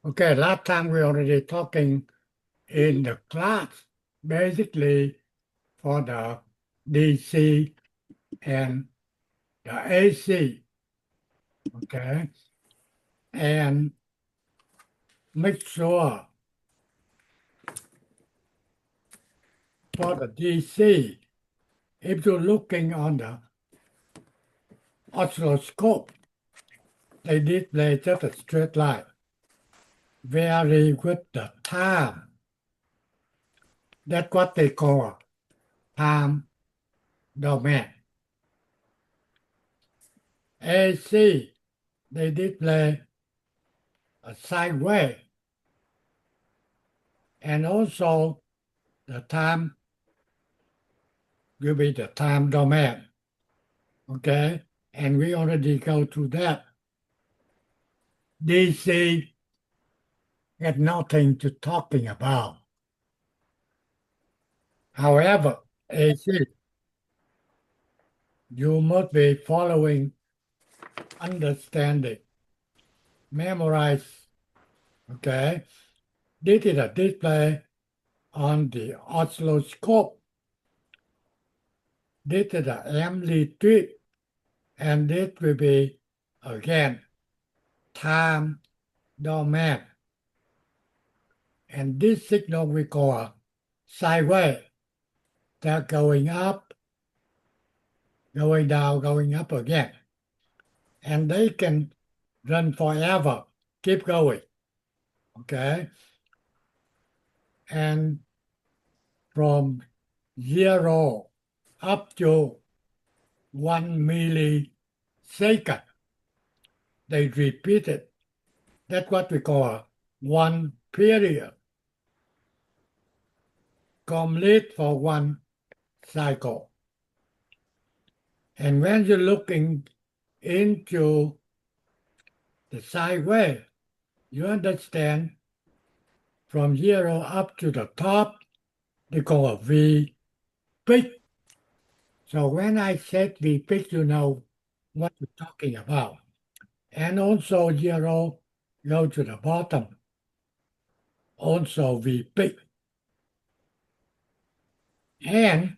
Okay, last time we already talking in the class, basically for the DC and the AC, okay? And make sure for the DC, if you're looking on the oscilloscope, they display just a straight line, vary with the time. That's what they call time domain. AC, they display a sideways, and also the time will be the time domain. Okay, and we already go through that. DC had nothing to talking about. However, AC, you must be following, understanding, memorize. Okay, this is a display on the oscilloscope. This is the amplitude, and this will be again time domain. And this signal we call sideways. They're going up, going down, going up again. And they can run forever, keep going. Okay. And from 0 up to 1 millisecond, they repeat it. That's what we call one period, complete for one cycle. And when you're looking into the sideways, you understand from 0 up to the top, they call a V peak. So when I said V peak, you know what we're talking about. And also 0 go to the bottom, also V peak. And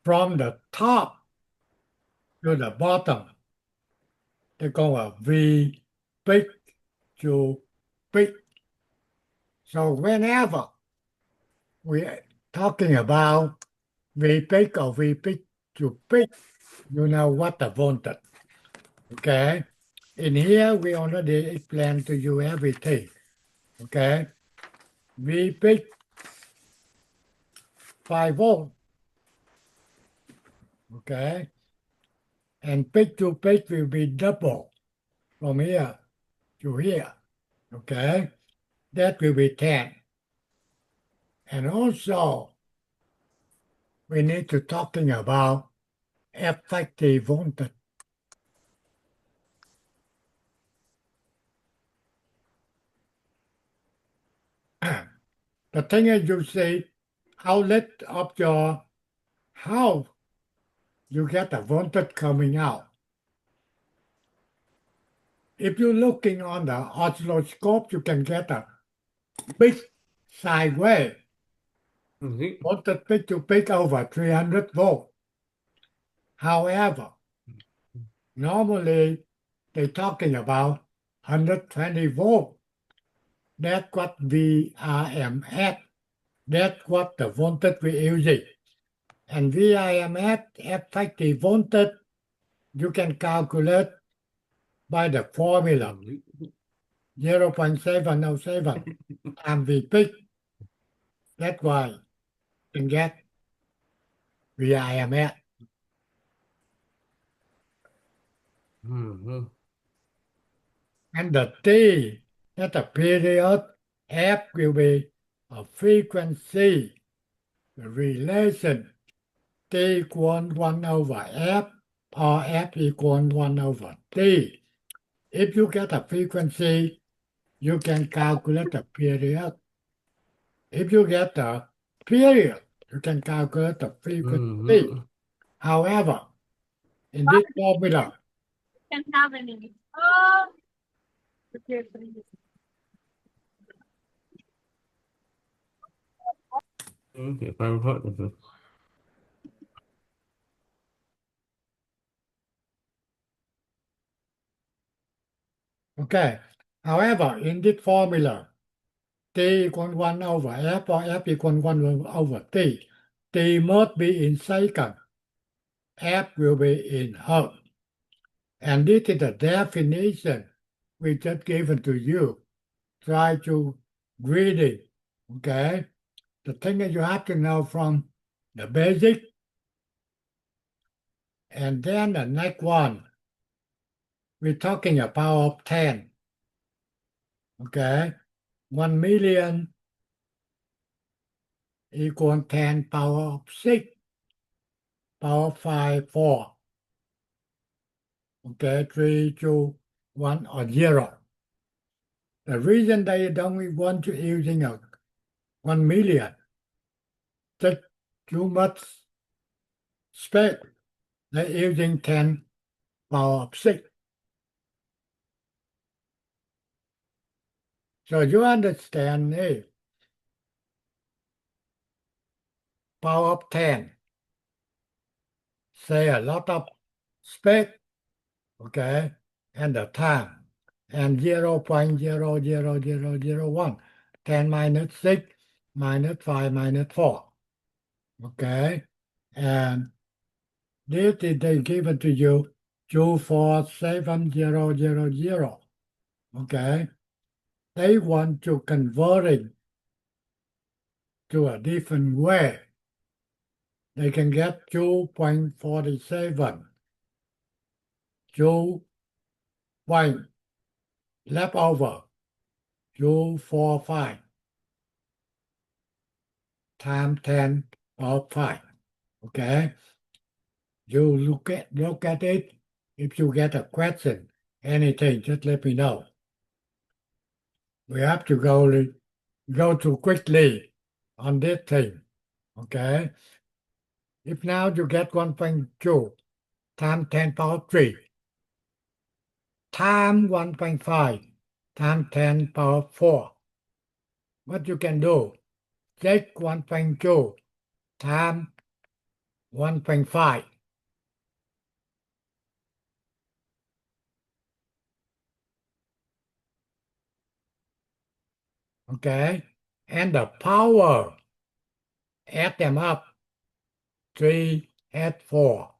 from the top to the bottom, they call a V peak to peak. So whenever we're talking about V peak or V peak to peak, you know what the voltage. Okay? In here, we already explained to you everything. Okay? V peak 5 volt. Okay? And peak to peak will be double from here to here. Okay? That will be 10. And also, we need to talking about effective voltage. The thing is, you see, outlet of your house, you get a voltage coming out. If you're looking on the oscilloscope, you can get a big sine wave, voltage peak to peak over 300 volts. However, normally they're talking about 120 volts. That's what VRMS. That's what the voltage we're using. And VRMS, effective voltage, you can calculate by the formula 0.707 times V peak. That's why you can get VRMS. And the T, that's a period. F will be a frequency relation. T equals 1 over F, or F equals 1 over T. If you get a frequency, you can calculate the period. If you get the period, you can calculate the frequency. However, in this formula, Can have any. Oh, okay. okay. However, in this formula, t equal 1 over f or f equal 1 over t. T must be in second. F will be in hertz. And this is the definition we just given to you. Try to read it. Okay? The thing that you have to know from the basic. And then the next one, we're talking about power of 10. Okay? 1 million equal 10 power of 6, power of 5, 4. Okay, 3, 2, 1, or 0. The reason they don't want to using a 1 million, take too much space. They're using 10 power of 6. So you understand, hey, power of 10, say a lot of space, okay, and the time, and 0.00001, 10 minus 6, minus 5, minus 4, okay, and this is they given to you 247,000, okay, they want to convert it to a different way. They can get 2.47 joule point left over 245 times 10 power 5. Okay, you look at it. If you get a question, anything, just let me know. We have to go too quickly on this thing. Okay, if now you get 1.2 times 10 power 3 times 1.5 times 10 power 4, what you can do? Take 1.2 times 1.5. Okay, and the power, add them up, 3 add 4.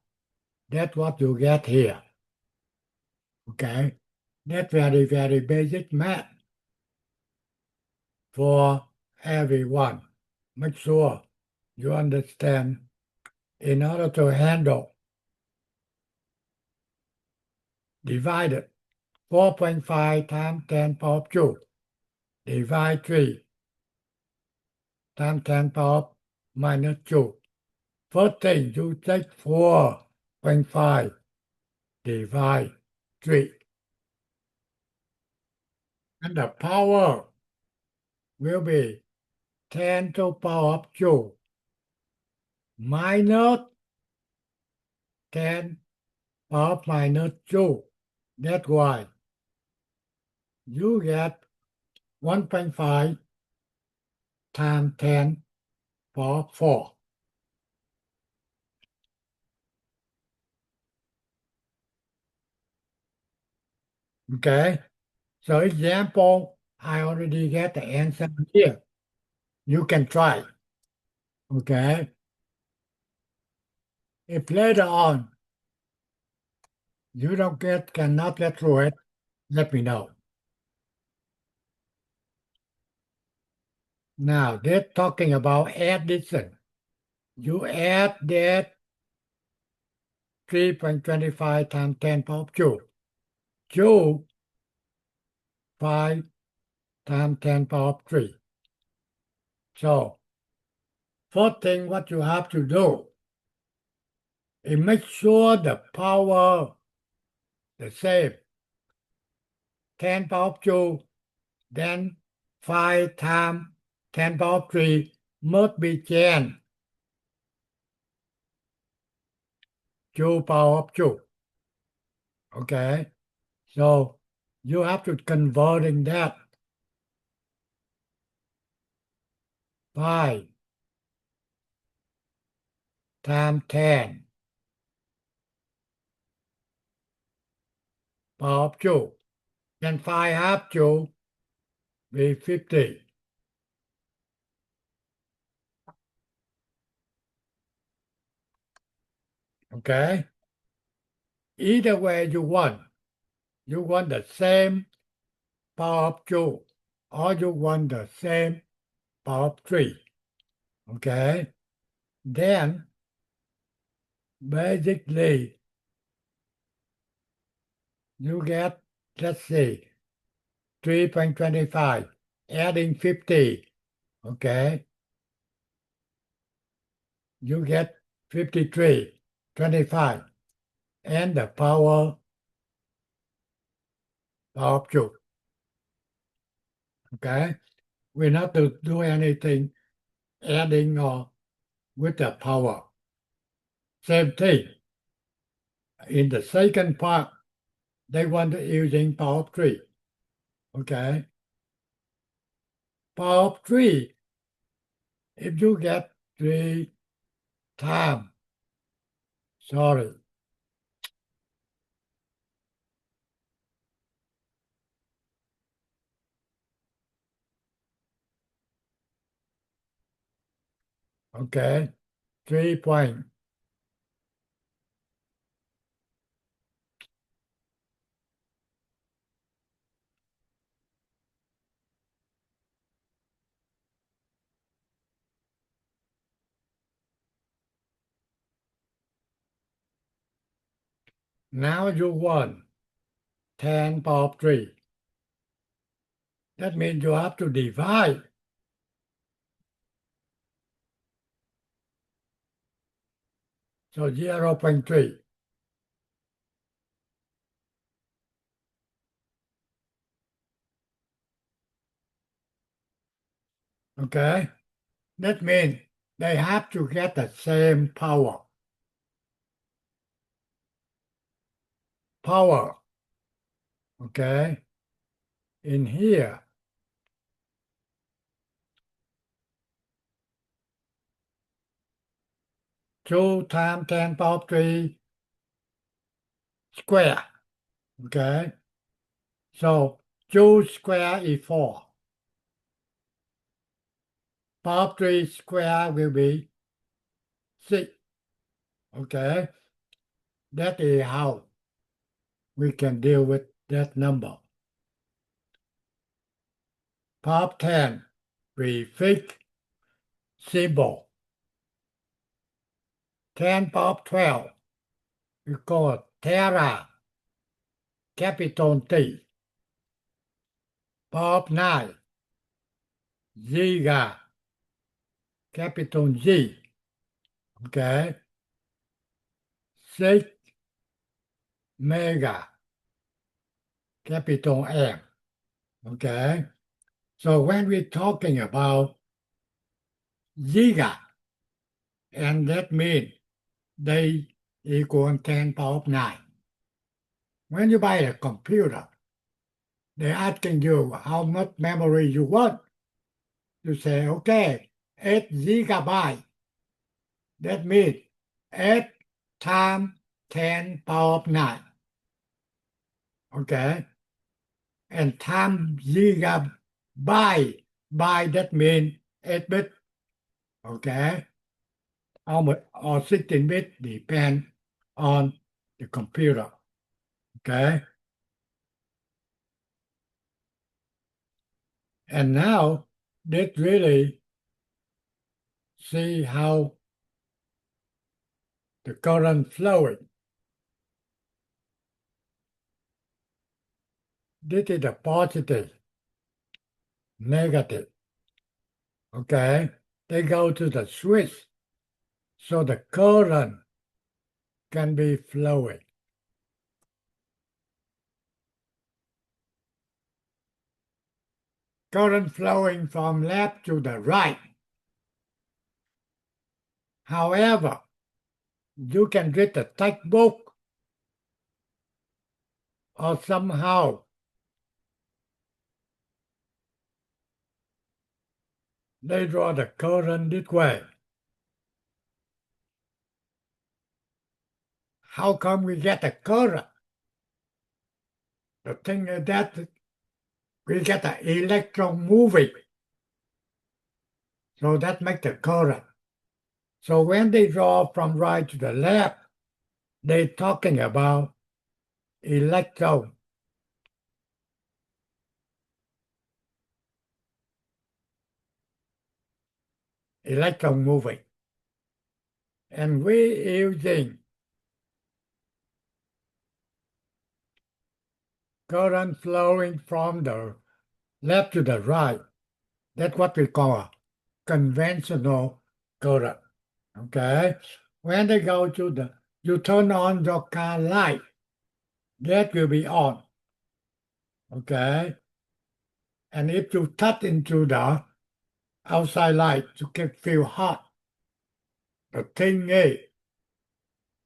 That's what you get here. Okay, that's very, very basic math for everyone. Make sure you understand in order to handle divided 4.5 times 10 power of 2, divide 3 times 10 power of minus 2. First thing, you take 4.5 divide 3. And the power will be 10 to the power of 2 minus 10 power of minus 2. That's why you get 1.5 times 10 power of 4. Okay? So example, I already get the answer here. You can try. Okay? If later on you don't cannot get through it, let me know. Now, they're talking about addition. You add that 3.25 times 10 power of 2. 2, 5 times 10 power of 3. So, first thing what you have to do is make sure the power the same. 10 power of 2, then 5 times 10 power of 3 must be 10. joule power of joule. Okay, so you have to converting that 5 times 10 power of joule. Then 5 half joule be 50. Okay, either way you want the same power of joule or you want the same power of 3. Okay, then basically you get, let's see, 3.25 adding 50. Okay, you get 53.25 and the power of joule. Okay, we not to do anything adding or with the power. Same thing. In the second part, they want to using power of 3. Okay, power of 3, if you get 3 times, sorry, okay, 3 point. Now you want 10 power of 3. That means you have to divide. So 0.3. Okay, that means they have to get the same power. Power, okay, in here. Two times 10 power of 3 square. Okay, so joule square is 4. Power of 3 square will be 6. Okay, that is how we can deal with that number. Power of 10, we fix symbol. 10 power of 12, we call it tera, capital T. Power of 9, giga, capital G. Okay, 6 mega, capital M. Okay, so when we're talking about giga, and that means they equal 10 power of 9. When you buy a computer, they're asking you how much memory you want. You say, okay, 8 gigabyte. That means 8 times 10 power of 9. Okay? And times gigabyte. Byte, that means 8 bit. Okay? Or 16 bit, depend on the computer. Okay? And now, let's really see how the current flowing. This is the positive, negative. Okay? They go to the switch, so the current can be flowing. Current flowing from left to the right. However, You can read the textbook or somehow they draw the current this way. How come we get a current? The thing is that we get an electron moving. So that makes the current. So when they draw from right to the left, they're talking about electron. Electron moving. And we using current flowing from the left to the right. That's what we call a conventional current. Okay? When they go to you turn on your car light, that will be on. Okay? And if you touch into the outside light, you can feel hot. The thing is,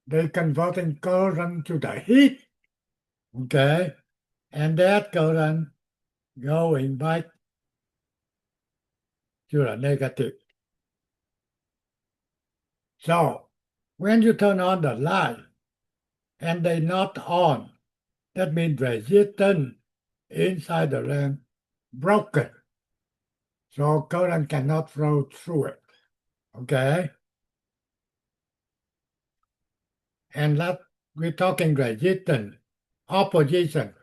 they converting current to the heat. Okay? And that current going back to the negative. So when you turn on the light and they not on, that means resistance inside the lamp broken. So current cannot flow through it. Okay? And that we're talking resistance, opposition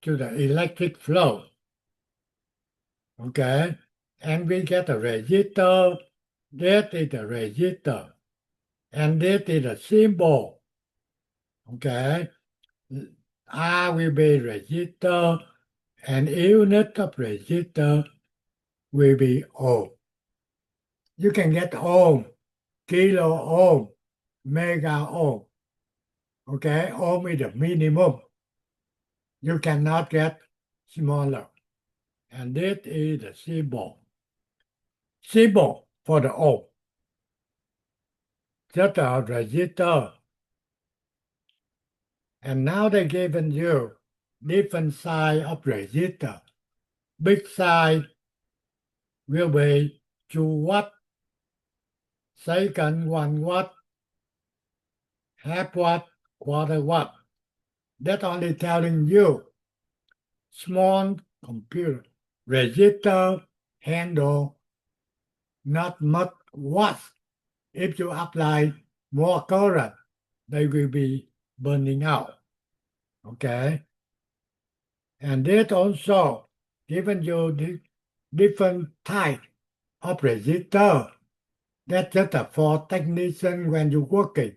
to the electric flow. Okay? And we get a resistor. That is a resistor. And this is a symbol. Okay? R will be resistor, and unit of resistor will be ohm. You can get ohm, kilo ohm, mega ohm. Okay, ohm is the minimum. You cannot get smaller. And this is the symbol. Symbol for the ohm. Just a resistor. And now they've given you different size of resistor. Big size will be 2 watt, second 1 watt, half watt, quarter watt. That's only telling you small computer resistor handle not much watts. If you apply more current, they will be burning out. Okay? And that also given you the different type of resistor. That's just a for technician when you working.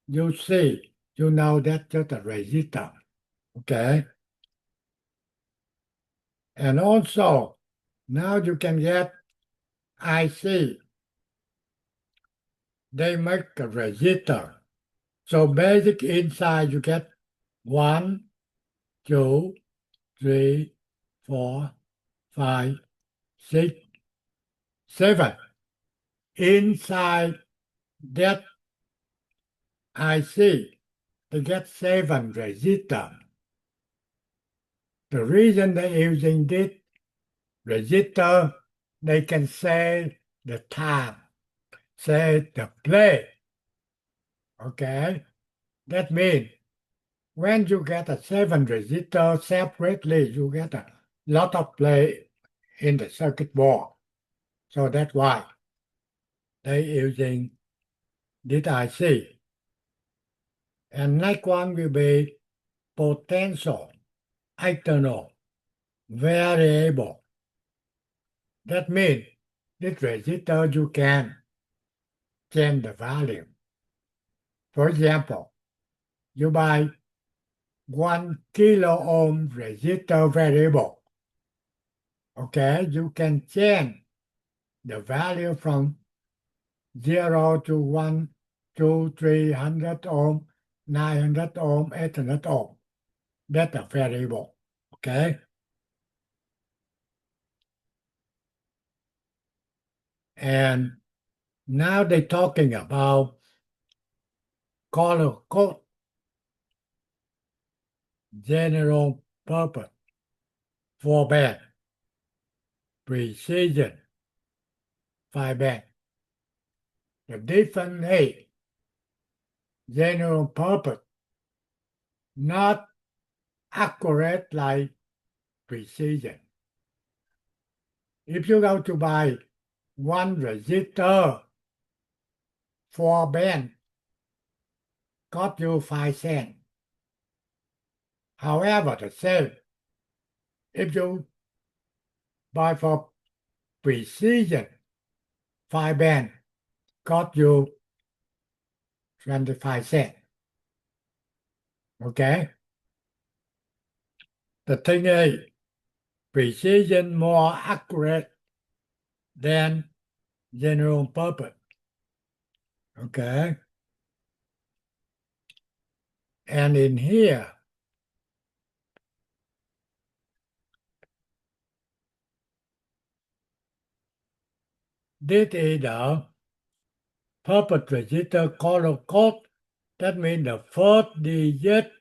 You see, you know that's just a resistor. Okay? And also, now you can get IC. They make a resistor. So basic inside you get 1, 2, 3, 4, 5, 6, 7. Inside that IC, they get 7 resistor. The reason they're using this resistor, they can say the time, say the play. Okay? That means when you get a 7 resistor separately, you get a lot of play in the circuit board. So that's why they're using this IC. And next one will be potential external variable. That means this resistor you can change the value. For example, you buy 1 kilo ohm resistor variable. Okay, you can change the value from 0 to 1, 2, 300 ohm, 900 ohm, 800 ohm. That's a variable. Okay. And now they're talking about color code, general purpose, four band, precision, five band. The difference is general purpose, not accurate like precision. If you go to buy one resistor, four band, cost you 5 cents. However, the same, if you buy for precision, five band, cost you 25 cents. Okay? The thing is, precision more accurate than general purpose. Okay? And in here, this is the purpose register color code. That means the first digit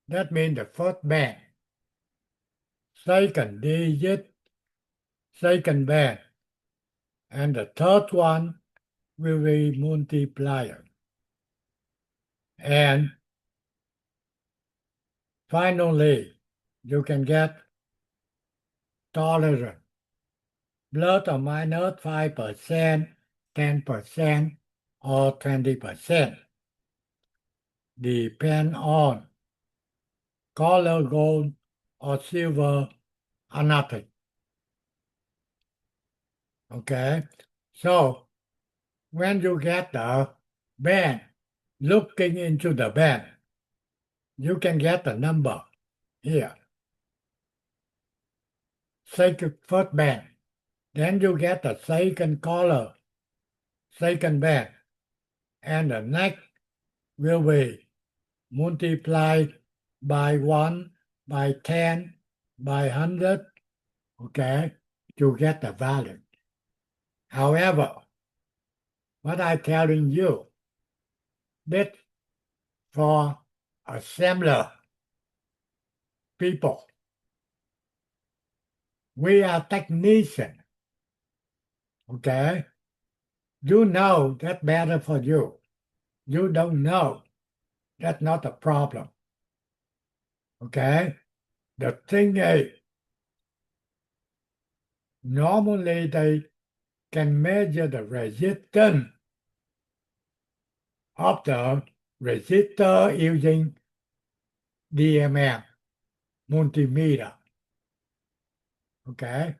that means the first band. Second digit, second band. And the third one will be multiplier. And finally, you can get tolerance, plus or minus 5%, 10%, or 20%. Depend on color gold or silver or nothing. Okay? So when you get the band, looking into the band, you can get the number here. Second, first band. Then you get the second color, second band. And the next will be multiplied by 1, by 10, by 100, okay, to get the value. However, what I'm telling you, that for assembler people, we are technicians, okay? You know that's better for you. You don't know, that's not a problem, okay? The thing is, normally they can measure the resistance of the resistor using DMM multimeter. Okay?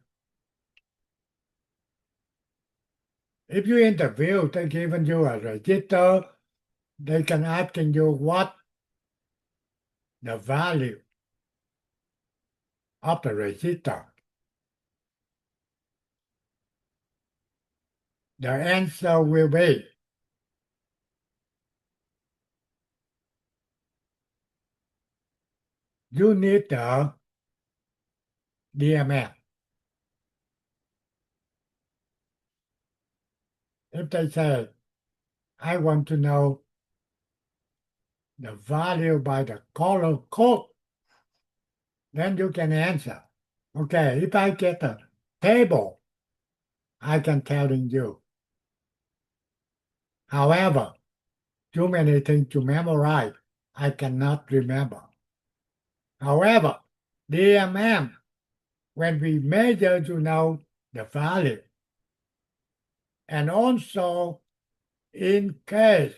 If you interview, they given you a resistor, they can asking you what the value of the resistor. The answer will be you need the DMM. If they say, I want to know the value by the color code, then you can answer. Okay, if I get a table, I can tell you. However, too many things to memorize, I cannot remember. However, DMM, when we measure to know the value, and also in case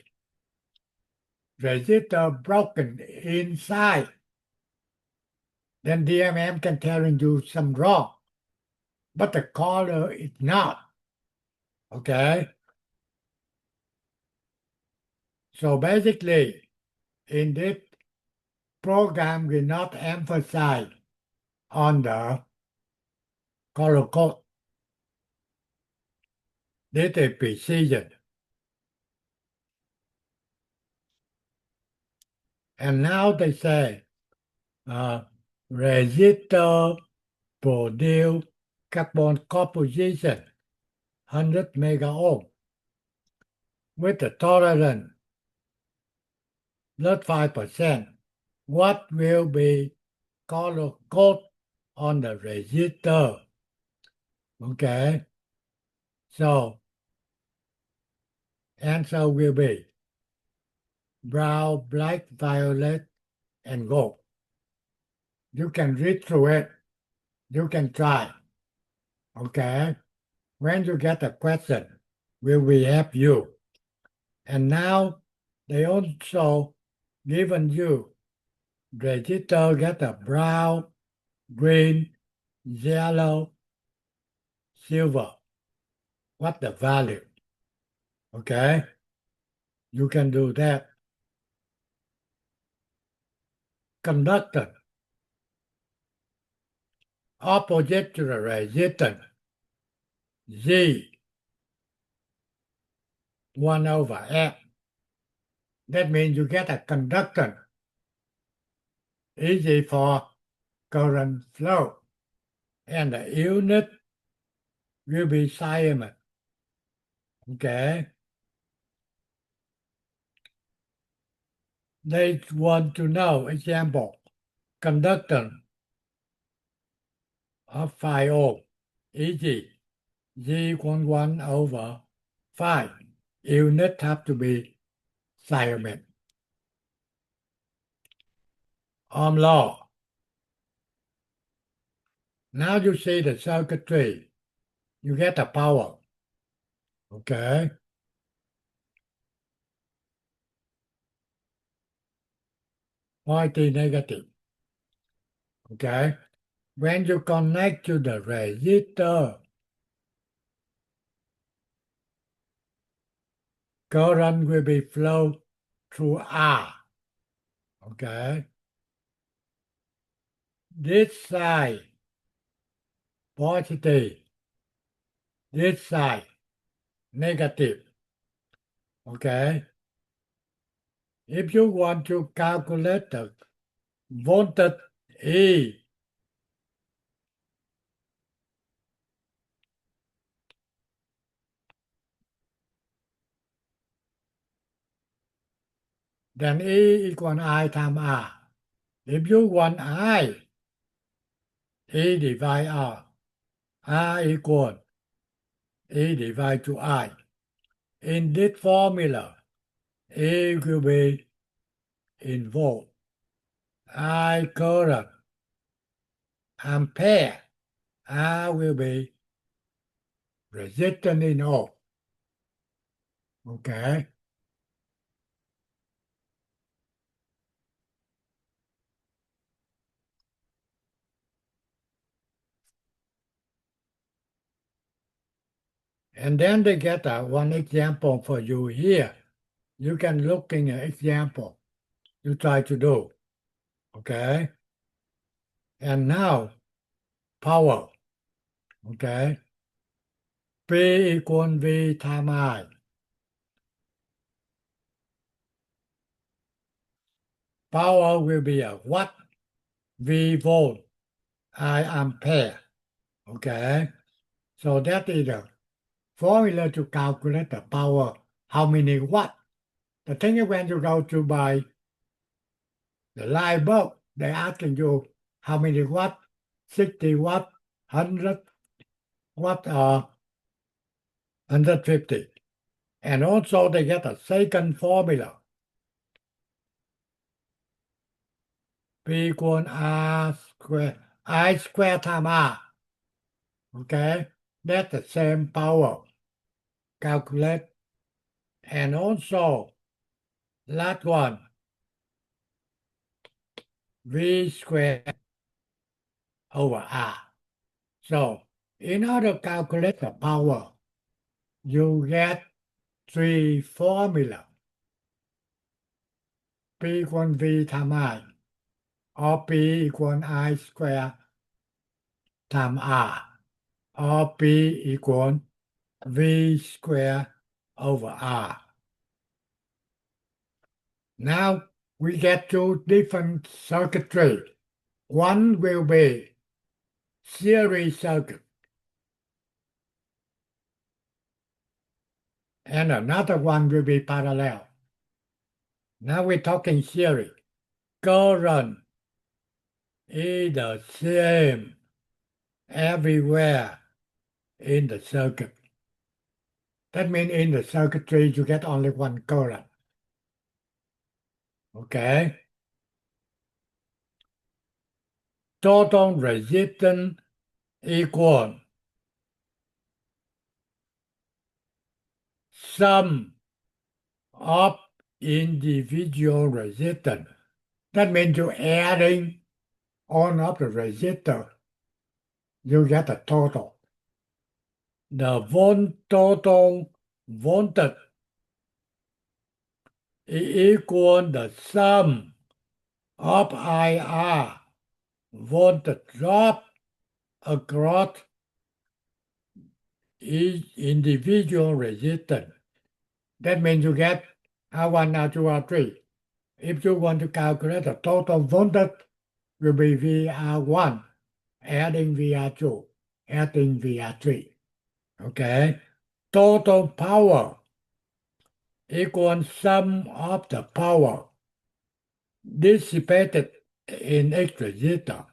resistor broken inside, then DMM can tell you some wrong, but the color is not. Okay? So basically, in this program, we not emphasize on the color code. This is precision. And now they say resistor produce carbon composition 100 mega ohm with a tolerance plus 5%. What will be code on the resistor? Okay, so answer will be brown, black, violet, and gold. You can read through it. You can try. Okay, when you get a question, we will help you. And now they also given you register get a brown, green, yellow, silver. What the value? Okay, you can do that. Conductor opposite to the resistance Z 1 over F. That means you get a conductance easy for current flow. And the unit will be Siemens. Okay. They want to know example conductance of 5 ohm easy Z equals 1 over 5. Unit have to be Siemens. Ohm law. Now you see the circuitry. You get the power. Okay. Positive, negative. Okay. When you connect to the resistor, current will be flow through R. Okay. This side positive, this side negative. Okay. If you want to calculate the voltage E, then E equals I times R. If you want I, E divide R. R equals E divided to I. In this formula, E will be in volt. I current, ampere, R will be resistance in ohm. Okay. And then they get one example for you here. You can look in an example. You try to do. Okay. And now power. Okay. P equals V times I. Power will be a watt, V volt, I ampere. Okay. So that is the formula to calculate the power, how many watt. The thing is when you go to buy the light bulb, they're asking you how many watt, 60 watt, 100 watt, or 150. And also they get a second formula. P equals R square, I square times R. Okay, that's the same power. Calculate. And also, last one, V square over R. So, in order to calculate the power, you get three formula. P equals V times I, or P equals I square times R, or P equals V square over R. Now we get two different circuitry. One will be series circuit. and another one will be parallel. Now we're talking theory. Current is the same everywhere in the circuit. That means in the circuitry you get only one current. Okay? Total resistance equal sum of individual resistance. That means you adding all of the resistor, you get a total. The total voltage is equal the sum of IR, voltage drop across each individual resistance. That means you get R1, R2, R3. If you want to calculate the total voltage, will be VR1, adding VR2, adding VR3. Okay? Total power equals sum of the power dissipated in each resistor.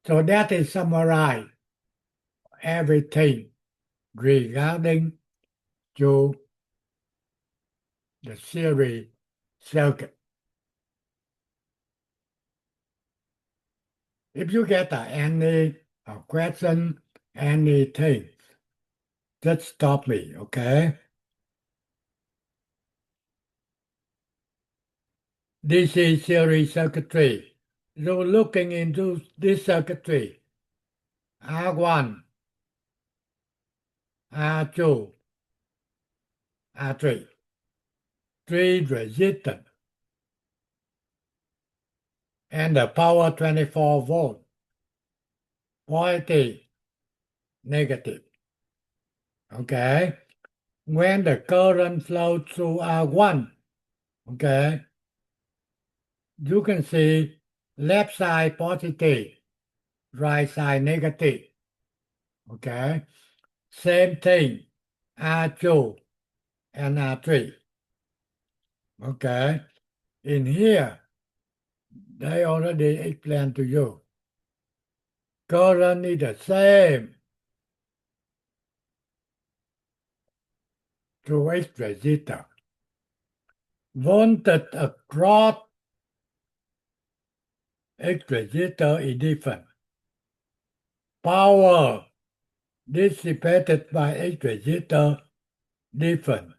So that is summarize everything regarding to the series circuit. If you get any question, anything, just stop me, okay? This is series circuitry. So looking into this circuitry, R1, R2, R3, three resistance, and the power 24 volt, positive, negative. Okay? When the current flows through R1, okay, you can see left side positive, right side negative. Okay? Same thing, R2 and R3. Okay? In here, they already explained to you. Current is the same through each resistor. Voltage across each resistor is different. Power dissipated by each resistor different.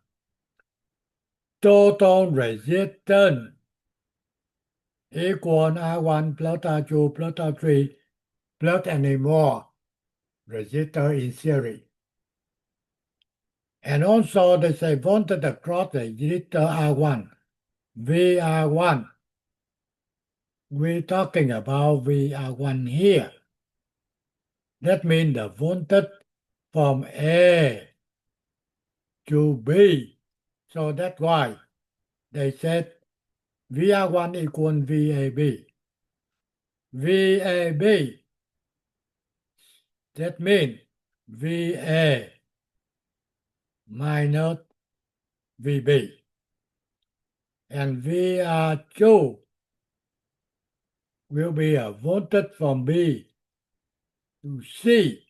Total resistance equal R1 plus R2 plus R3 plus any more resistor in series. And also they say voltage across the resistor R1, VR1. We're talking about VR1 here. That means the voltage from A to B. So that's why they said VR1 equal VAB. VAB, that means VA minus VB. And VR2 will be a voltage from B to C.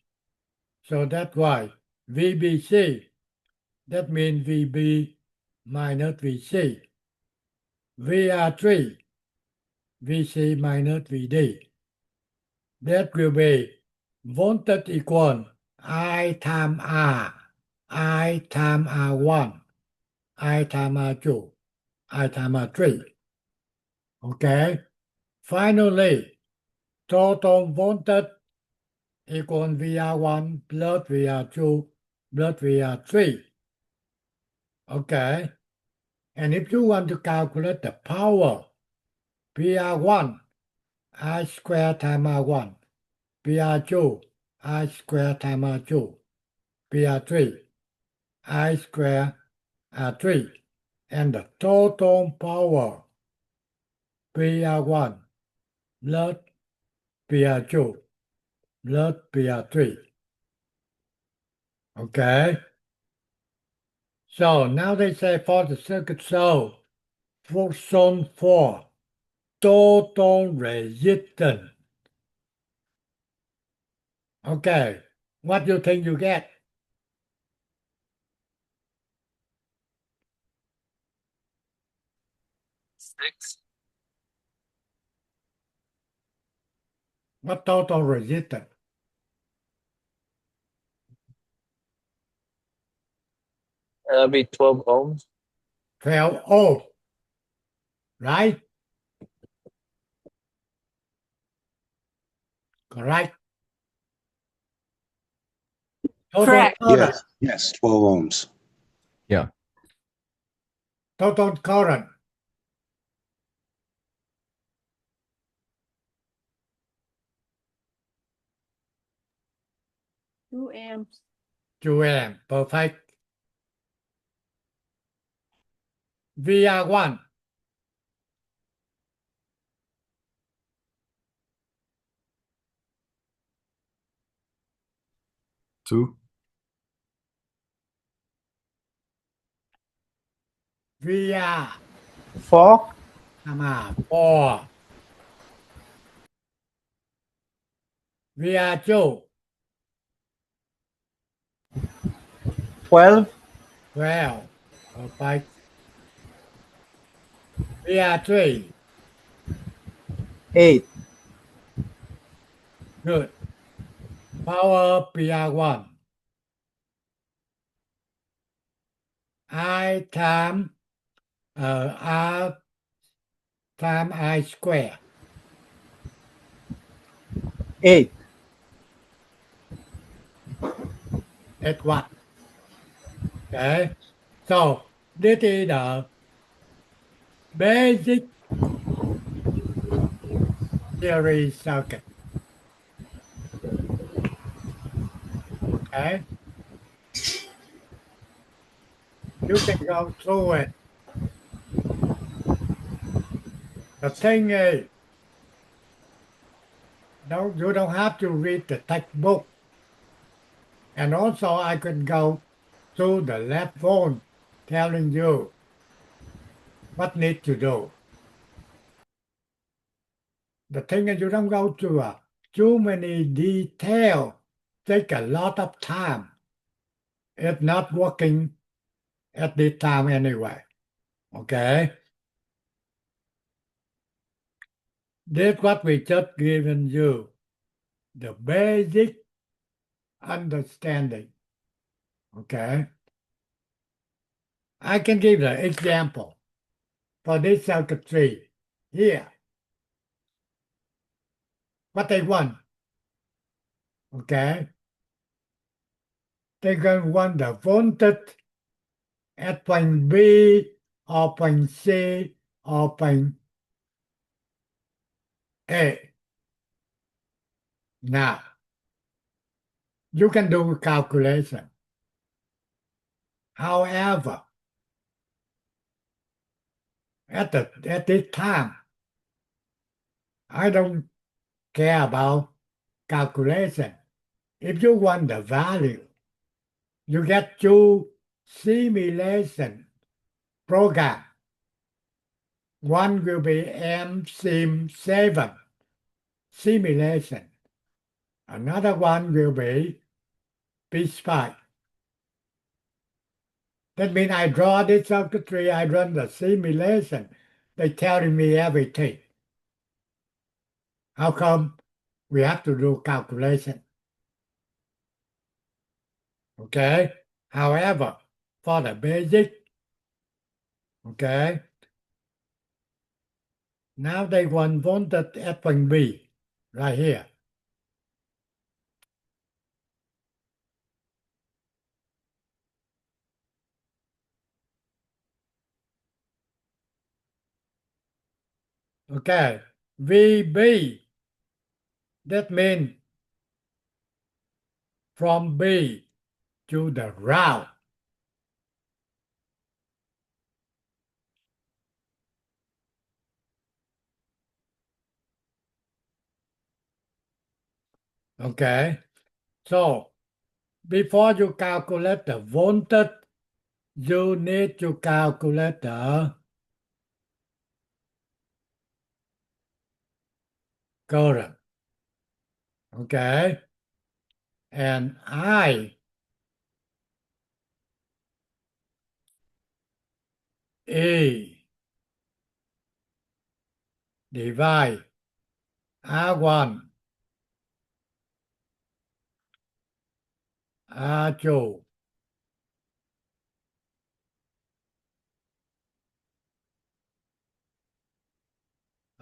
So that's why VBC, that means VB minus VC. VR3, VC minus VD. That will be voltage equal I times R, I times R1, I times R2, I times R3. Okay? Finally, total voltage equal VR1 plus VR2 plus VR3. Okay? And if you want to calculate the power, PR1, I squared times R1, PR2, I squared times R2, PR3, I squared R3, and the total power, PR1 plus PR2 plus PR3. Okay? So now they say for the circuit, so for zone 4, total resistance. Okay, what do you think you get? Six. What total resistance? That'll be 12 ohms. 12 ohm, right? Correct. Total Correct. current. Yes, 12 ohms. Yeah. Total current. Two amps. 2 amp. Perfect. VR1. Two. VR. 4, Come on. 4. VR2. 12, 12. Perfect. VR3. 8, Good. Power PR1. I time R time I square. 8, 8 watt. Okay. So this is the basic theory circuit. Okay. You can go through it. The thing is, you don't have to read the textbook. And also I could go through the left phone telling you what need to do. The thing is you don't go to too many detail. Take a lot of time. It's not working at this time anyway. Okay? This what we just given you. The basic understanding. Okay? I can give an example for this circuitry here. What they want. Okay? They can want the voltage at point B or point C or point A. Now, you can do calculation. However, at this time, I don't care about calculation. If you want the value, you get two simulation program. One will be MSIM7 simulation. Another one will be PSPI. That means I draw this circuitry, I run the simulation. They telling me everything. How come we have to do calculation? Okay. However, for the basic, okay, now they want voltage at point B, right here. Okay, VB, that means from B to the route. Okay, so before you calculate the voltage, you need to calculate the current. Okay. And E divide R1 R2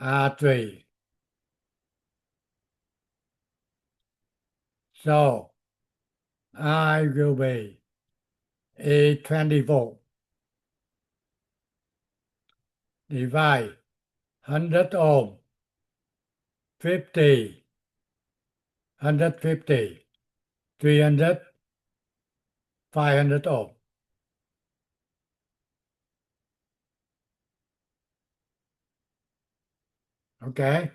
R3. So I will be A20 volt divide 100 ohm 50 150 300 500 ohm. Okay.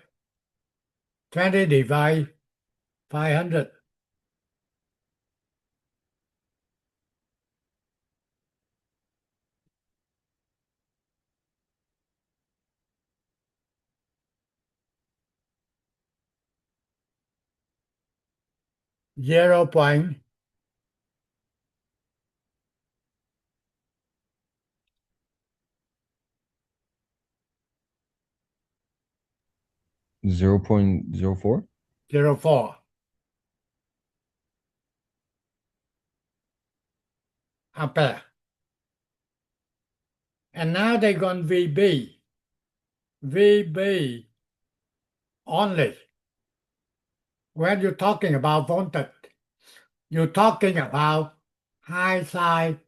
20 divide 500. 0.0 0.04. 04 ampere. And now they got VB. VB only. When you're talking about voltage, you're talking about high side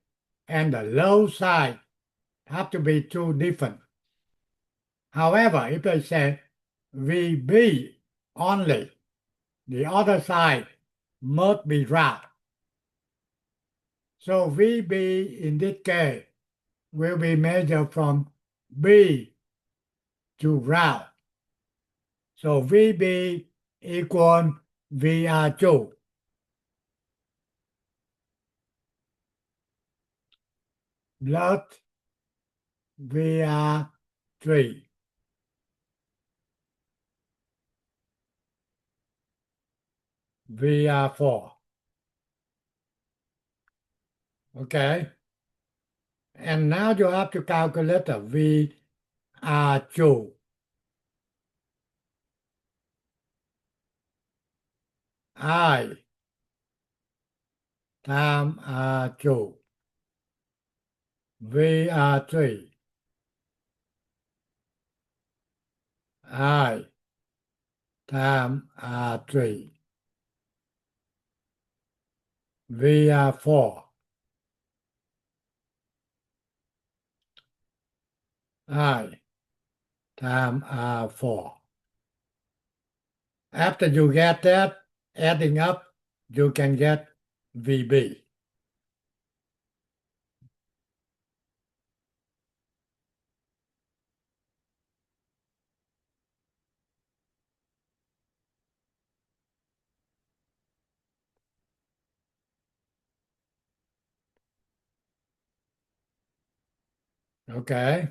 and the low side have to be two different. However, if I say VB only, the other side must be ground. So VB in this case will be measured from B to ground. So VB equal VR2 plus VR3 VR4. Okay. And now you have to calculate the VR2. I times R2. VR3. I times R3. VR4. I times R4. After you get that, adding up, you can get VB. Okay.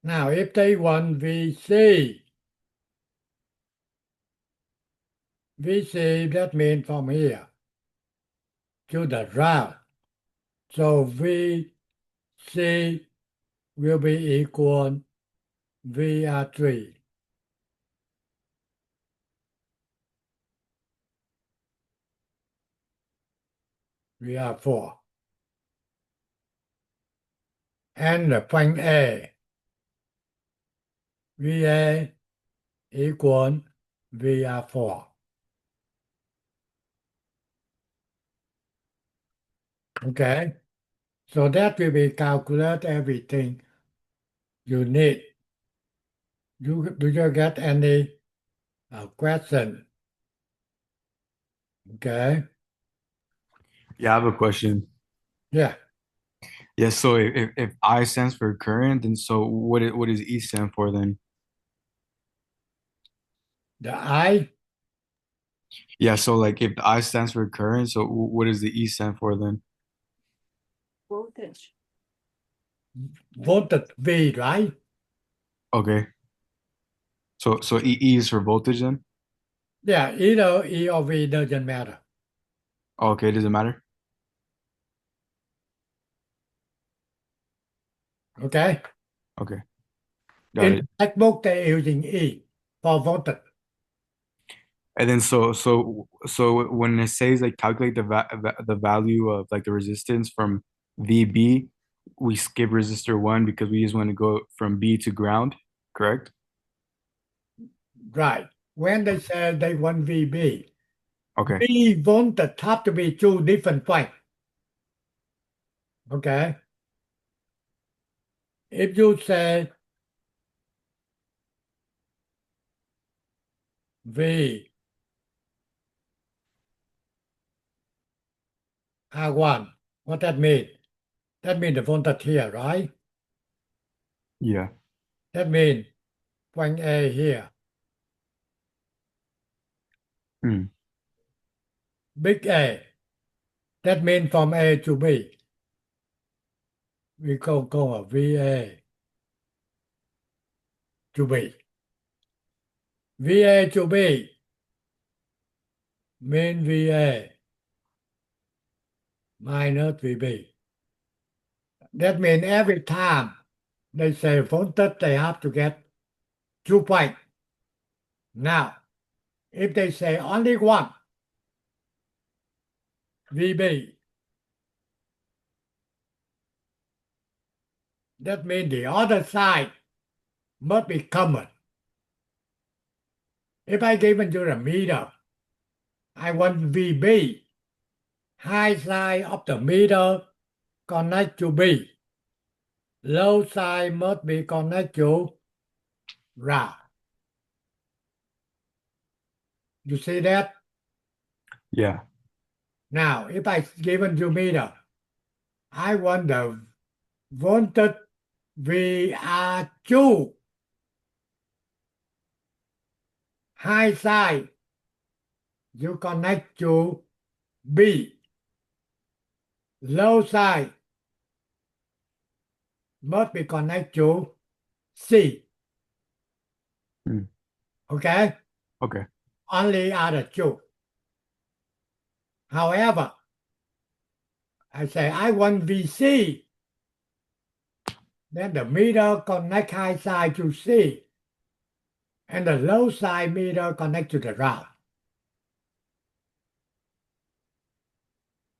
Now, if they want VC, VC, that means from here to the route. So VC will be equal VR3. VR4. And the point A, VA equal VR4. Okay. So that will be calculate everything you need. Do you get any question? Okay. Yeah, I have a question. Yeah. Yeah, so if I stands for current, then so what does E stand for then? The I, Yeah, so like if the I stands for current, so what does the E stand for then? Voltage. Voltage V, right? Okay. So E is for voltage then? Yeah, either E or V doesn't matter. Okay, does it matter? Okay? Okay, got In it. the textbook, they're using E for voltage. And then so when it says like calculate the value of like the resistance from VB, we skip resistor one because we just want to go from B to ground, correct? Right. When they say they want VB, Okay. V voltage have to be two different points. Okay? If you say V R1, what that mean? That means the voltage here, right? Yeah. That means point A here. Hmm. Big A. That means from A to B. We go a VA to B. VA to B mean VA minus VB. That means every time they say voltage, they have to get 2 points. Now, if they say only one, VB, that means the other side must be common. If I given you a meter, I want VB, high side of the meter connect to B. Low side must be connected to ground. You see that? Yeah. Now, if I given you meter, I want the voltage VR2 high side. You connect to B. Low side must be connected to C. Hmm. Okay? Okay. Only other two. However, I say I want VC. Then the meter connect high side to C. And the low side meter connect to the ground.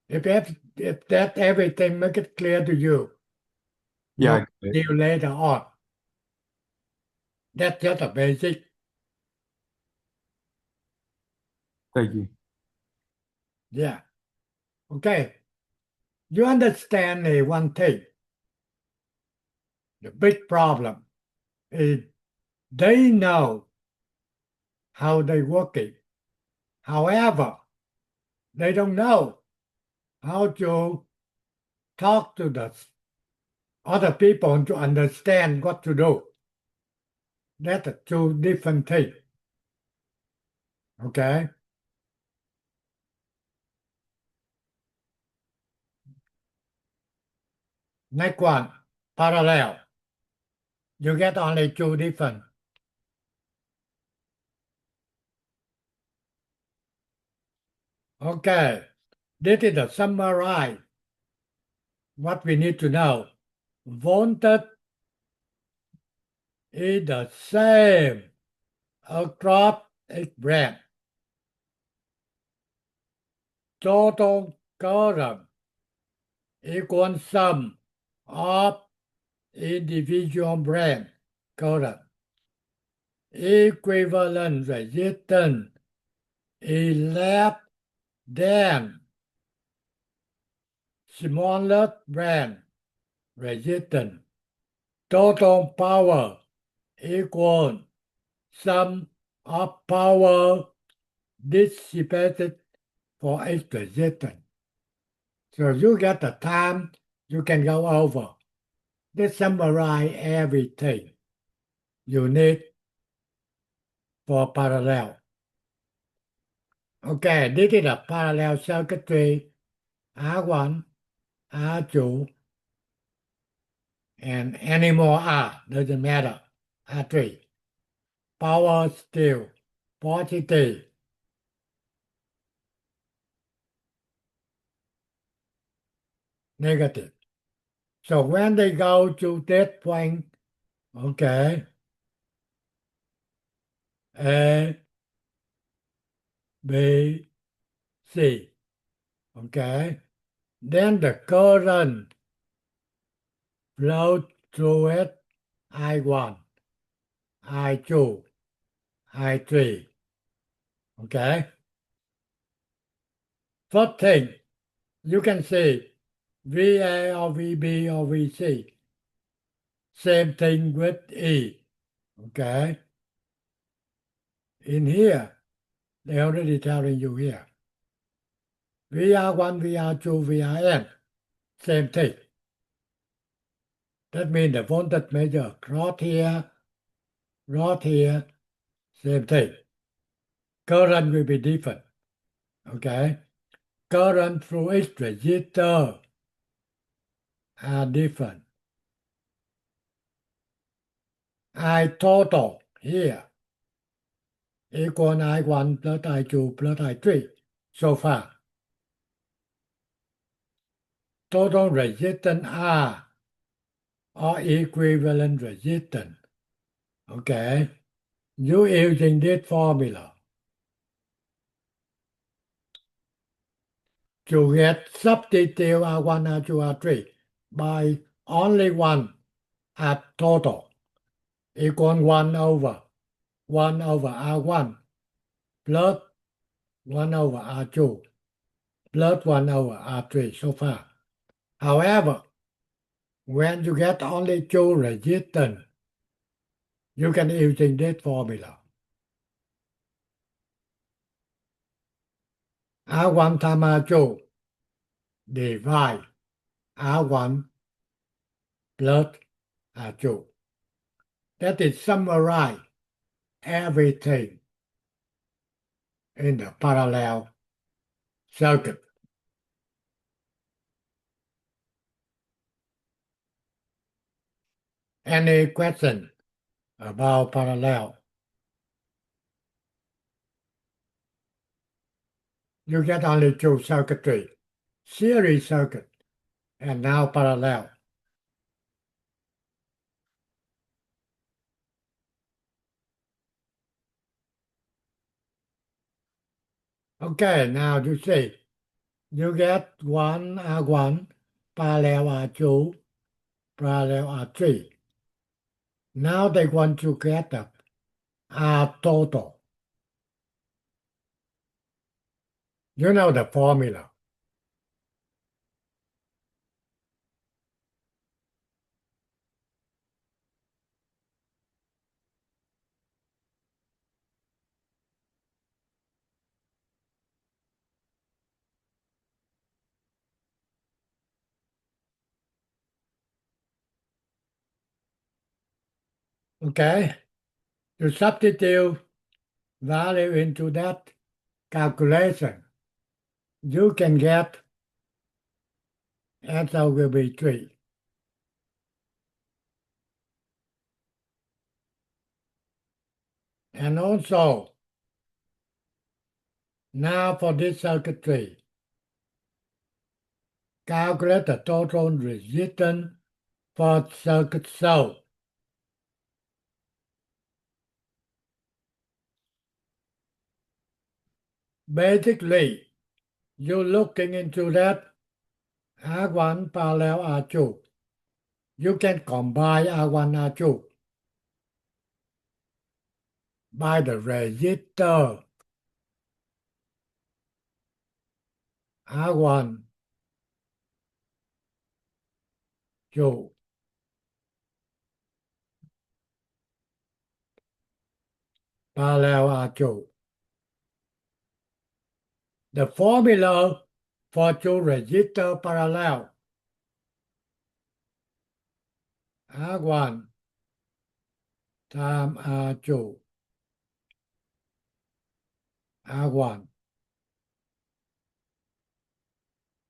If that everything make it clear to you, Yeah, I no got it. deal later on. That's just a basic. Thank you. Yeah. Okay. You understand one thing. The big problem is they know how they working. However, they don't know how to talk to the other people to understand what to do. That's a two different things. Okay? Next one, parallel. You get only two different. Okay. This is the summarize what we need to know. Voltage is the same across each branch. Total current equals sum of individual branch current. Equivalent resistance is less than smallest branch resistance. Total power equals sum of power dissipated for each resistance. So you get the time you can go over. This summarize everything you need for parallel. Okay, this is a parallel circuitry R1, R2, and any more R, doesn't matter, R3. Power still positive. Negative. So when they go to that point, okay, A, B, C, okay, then the current flow through it, I1, I2, I3, okay. First thing, you can see VA or VB or VC, same thing with E, okay. In here, they already telling you here. VR1, VR2, VRN, same thing. That means the voltage measure right here, same thing. Current will be different. Okay. Current through each resistor are different. I total here equal I1 plus I2 plus I3 so far. Total resistance R or equivalent resistance. Okay. You using this formula to get substitute R1, R2, R3 by only one at total equal 1 over R1 plus 1 over R2 plus 1 over R3 so far. However, when you get only two resistance, you can using this formula. R1 times R2 divide R1 plus R2. That is summarize everything in the parallel circuit. Any question about parallel? You get only two circuitry, series circuit, and now parallel. Okay, now you see, you get one R1 parallel R2 parallel R3. Now they want to get the R total. You know the formula. Okay, you substitute value into that calculation. You can get answer will be 3. And also, now for this circuitry, calculate the total resistance for circuit sold. Basically, you're looking into that R1 parallel R2. You can combine R1, R2 by the resistor R1, 2, parallel R2. The formula for two resistor parallel R1 times R2 R1.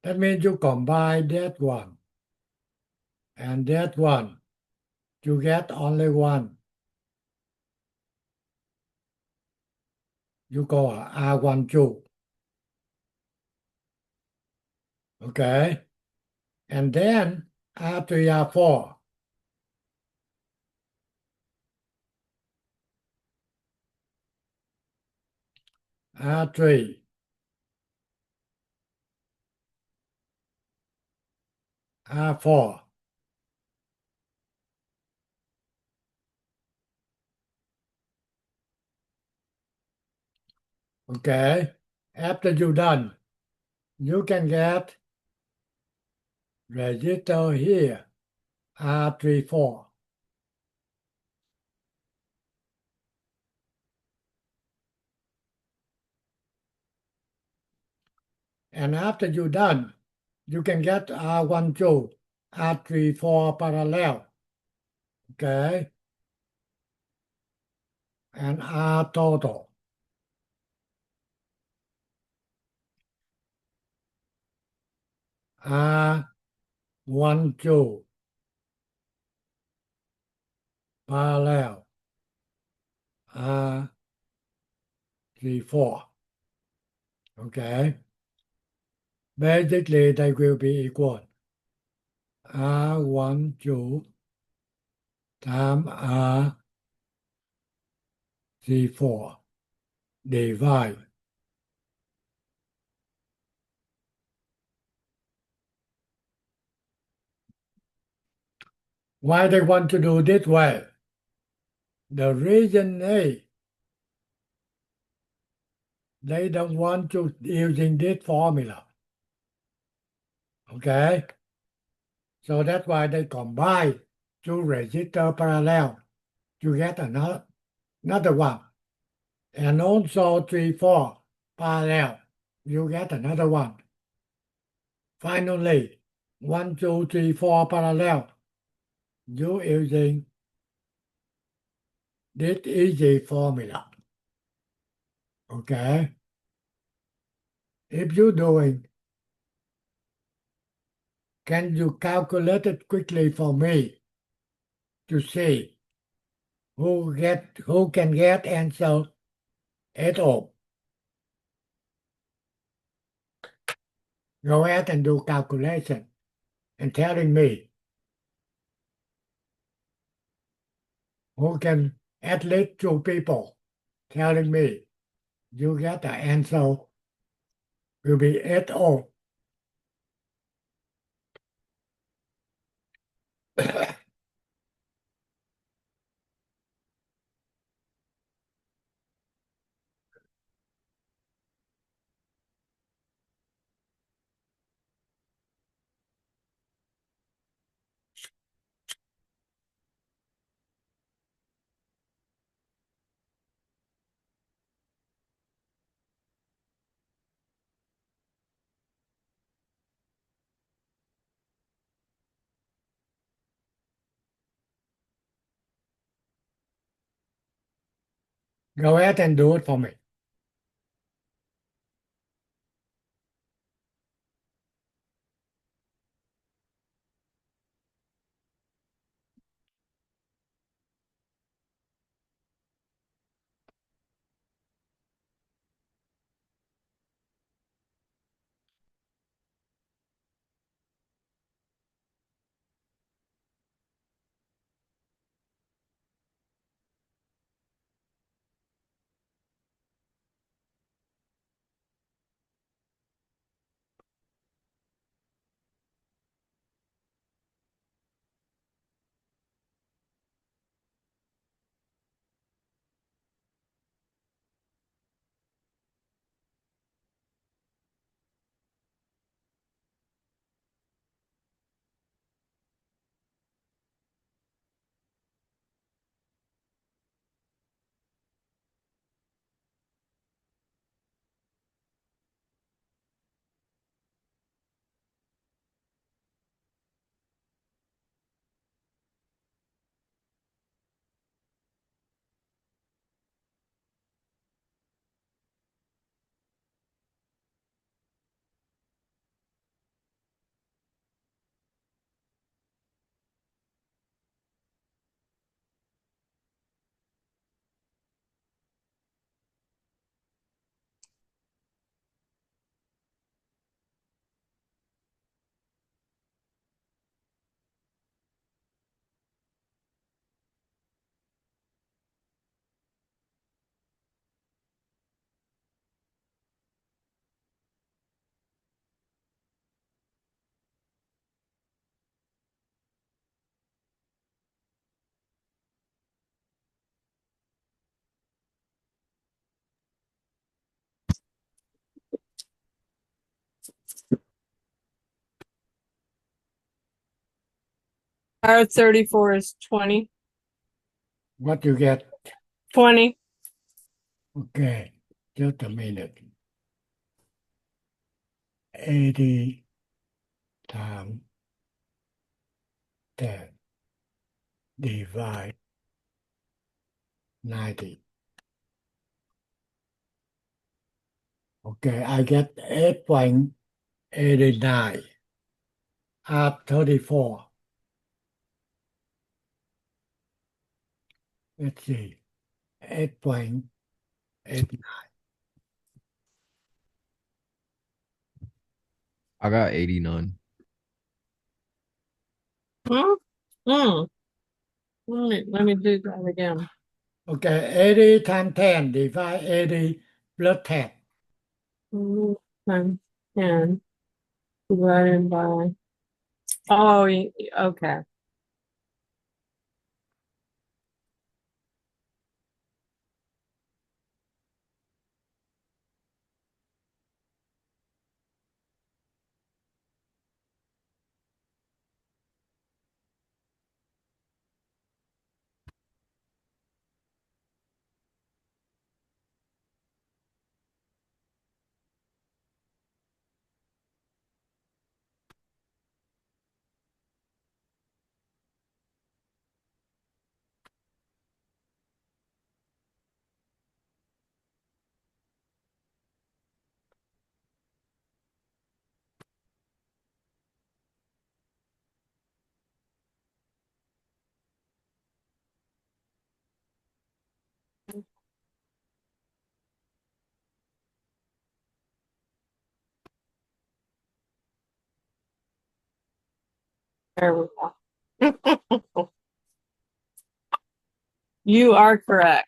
That means you combine that one and that one you get only one. You go R12. Okay? And then R3, R4. R3, R4. Okay? After you're done, you can get register here, R34. And after you're done, you can get R12, R34 parallel. Okay? And R total. R12 parallel. R34. Okay? Basically, they will be equal. R12 times R34 divide. Why they want to do this way? The reason is they don't want to using this formula. Okay? So that's why they combine two resistor parallel to get another one. And also 3, 4 parallel, you get another one. Finally, 1, 2, 3, 4 parallel, you using this easy formula. Okay? If you're doing, can you calculate it quickly for me to see who can get answer at all? Go ahead and do calculation and telling me who can, at least two people telling me you get the answer will be at all. Go ahead and do it for me. R34 is 20. What you get? 20. Okay, just a minute. 80 times 10 divide 90. Okay, I get 8.89 R34. Let's see, 8.89. I got 89. Hmm? Hmm. Let me do that again. Okay, 80 times 10 divide 80 plus 10. Times 10 divided by. Oh, okay. There we go. You are correct.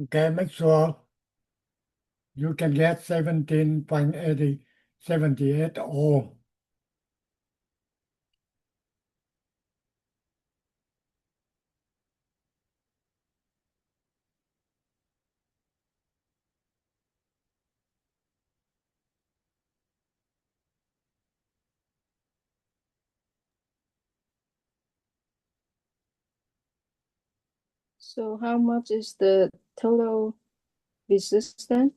Okay, make sure you can get 17.78 ohm. So how much is the total resistance?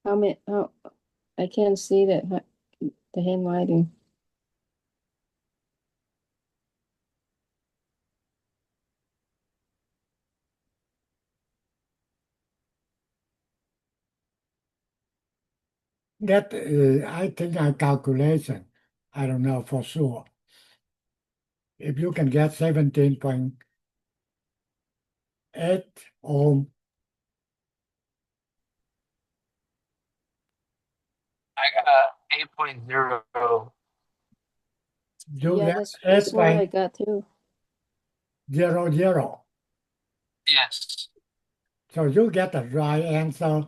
How many? How I can't see that the handwriting. That I think I calculation. I don't know for sure. If you can get 17.8 ohm, I got 8.0. you Yeah, get that's 8 what I point, got too. zero zero. Yes. So you get the right answer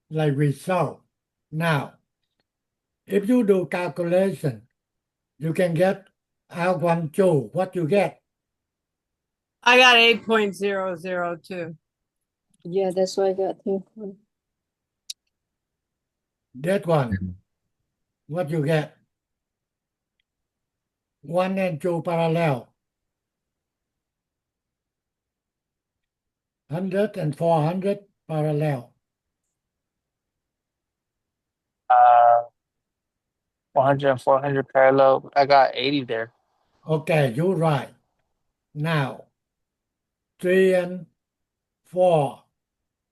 like we saw. Now, if you do calculation, you can get R1 joule. What you get? I got 8.002. Yeah, that's what I got too. That one, what you get? 1 and 2 parallel. 100 and 400 parallel. 100 and 400 parallel. I got 80 there. Okay, you're right. Now, 3 and 4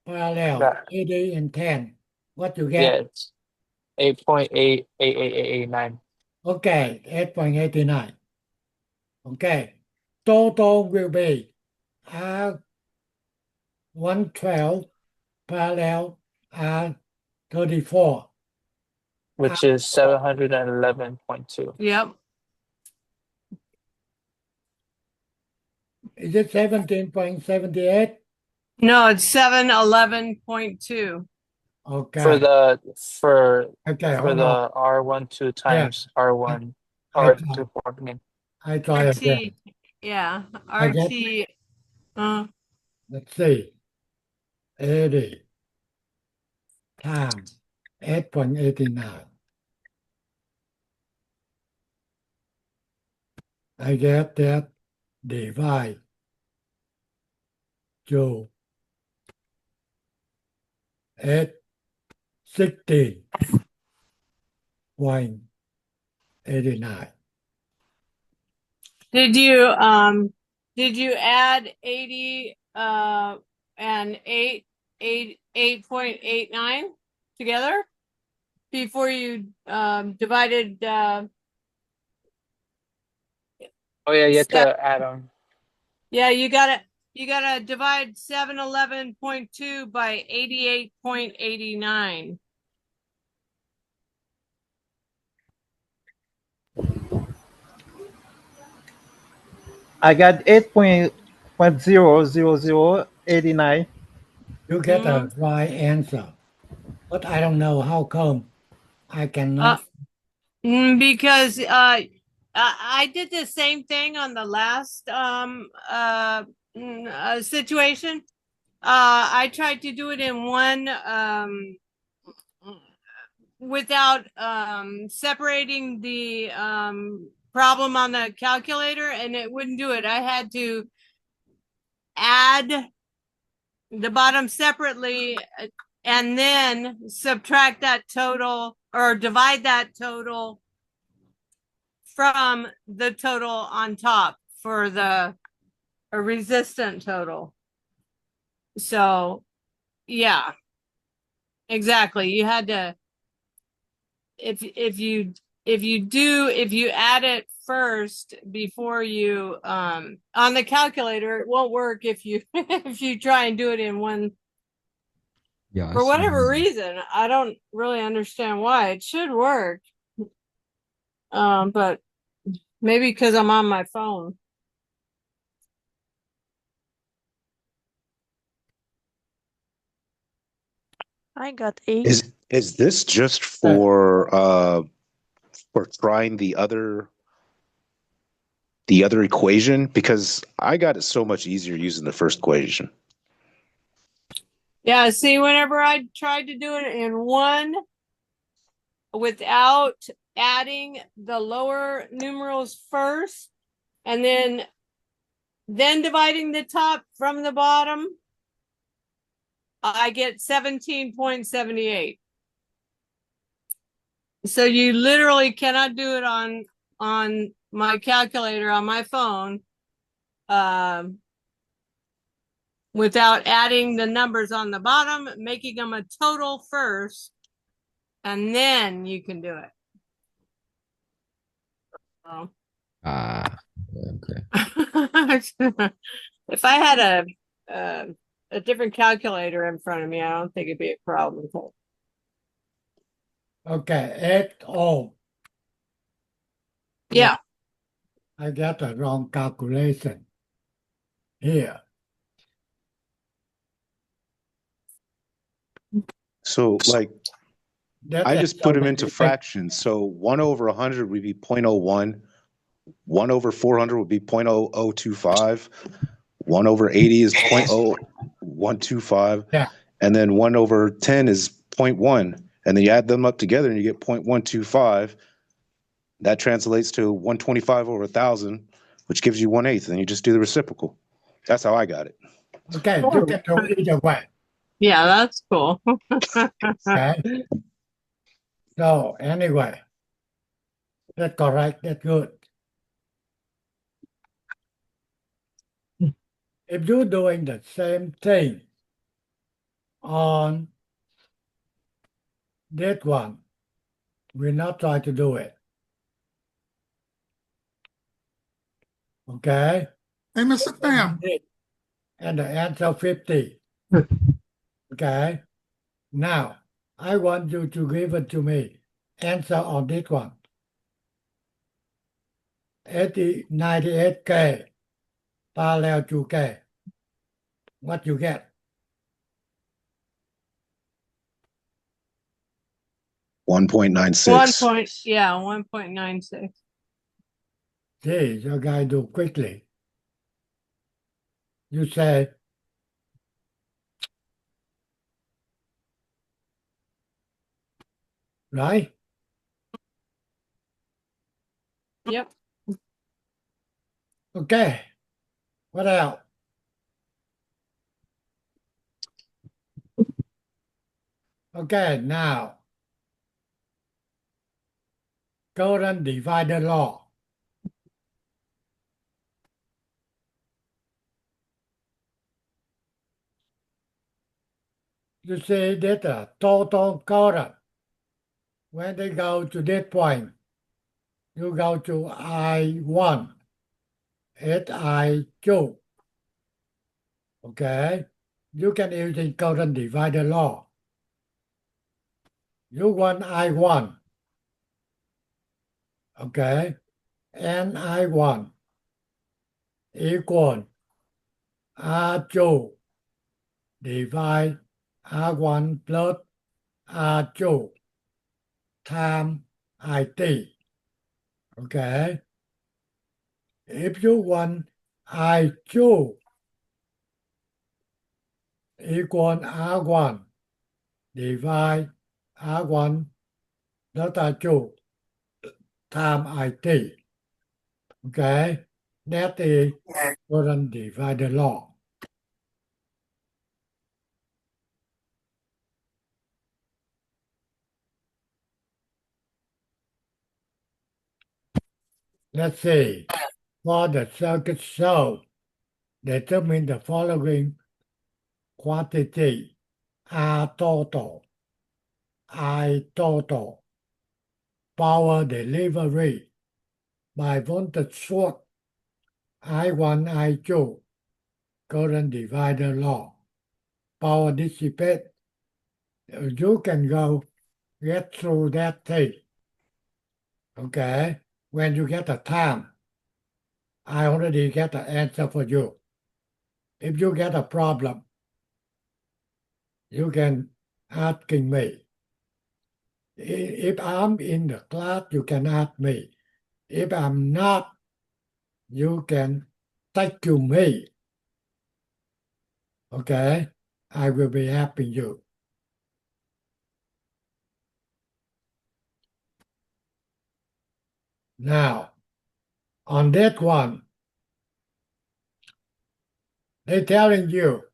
parallel, Got 80 and 10. What you yeah, get? it's 8.888889. Okay, 8.89. Okay, total will be R112 parallel R34. Which is 711.2. Yep. Is it 17.78? No, it's 711.2. For Okay, the for okay, for hold on. the R12 Yeah, times R1 I try, R24 again. I try again. RT, yeah, I get, RT, let's see, 80 times 8.89. I get that divide to 16.89. did you add 80, and 8.89 together before you, divided, Oh yeah, you have step? to add on. Yeah, you gotta divide 711.2 by 88.89. I got 8.00089. You get a right answer, but I don't know how come I Uh, cannot. because I did the same thing on the last situation. I tried to do it in one without separating the problem on the calculator, and it wouldn't do it. I had to add the bottom separately and then subtract that total or divide that total from the total on top for the a resistant total. So yeah, exactly. You had to, if you add it first before you on the calculator, it won't work if you if you try and do it in one. Yeah, I For see. whatever reason, I don't really understand why. It should work. But maybe because I'm on my phone. I got 8. Is this just for trying the other equation? Because I got it so much easier using the first equation. Yeah, see, whenever I tried to do it in one without adding the lower numerals first and then dividing the top from the bottom, I get 17.78. So you literally cannot do it on my calculator on my phone without adding the numbers on the bottom, making them a total first, and then you can do it. So. Ah, okay. If I had a different calculator in front of me, I don't think it'd be a problem. Okay, 8 ohm. Yeah. I got the wrong calculation. here. So like That I just put them answer into will be fractions. So 1/100 would be 0.01. 1/400 would be 0.0025. 1/80 is 0.0125. Yeah. And then 1/10 is 0.1. And then you add them up together and you get 0.125. That translates to 125/1,000, which gives you 1/8. And you just do the reciprocal. That's how I got it. Okay, you can do either way. Yeah, that's cool. Okay. So anyway, that's correct. That's good. If you're doing the same thing on that one, we're not trying to do it. Okay? Hey, Mr. Pham. And the answer 50. Okay? Now, I want you to give it to me. Answer on this one. 98K parallel to K. What you get? 1.96. 1.96. Gee, you guys do quickly. You say, right? Yep. Okay. What else? Okay, now. Golden divider law. You see that the total current, when they go to that point, you go to I1, at I2. Okay? You can use the current divider law. You want I1. Okay? And I1 equal R2 divide R1 plus R2 times IT. Okay? If you want I2 equal R1 divide R1 plus R2 times IT. Okay? That is current divider law. Let's see. For the circuit shown, determine the following quantity: R total, I total, power delivery by voltage source, I1, I2, current divider law, power dissipate. You can go get through that thing. Okay? When you get the time, I already get the answer for you. If you get a problem, you can asking me. If I'm in the class, you can ask me. If I'm not, you can text to me. Okay? I will be helping you. Now, on that one, they're telling you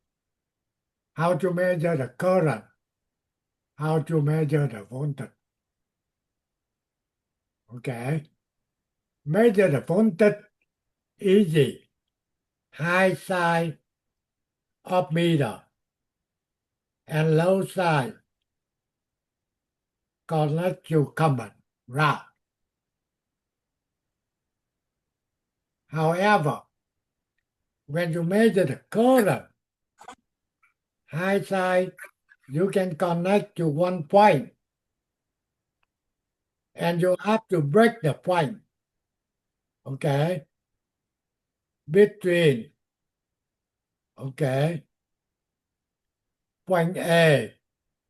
how to measure the current, how to measure the voltage. Okay? Measure the voltage easy. High side of meter and low side connect to common route. However, when you measure the current, high side, you can connect to one point, and you have to break the point, okay, between Okay. Point A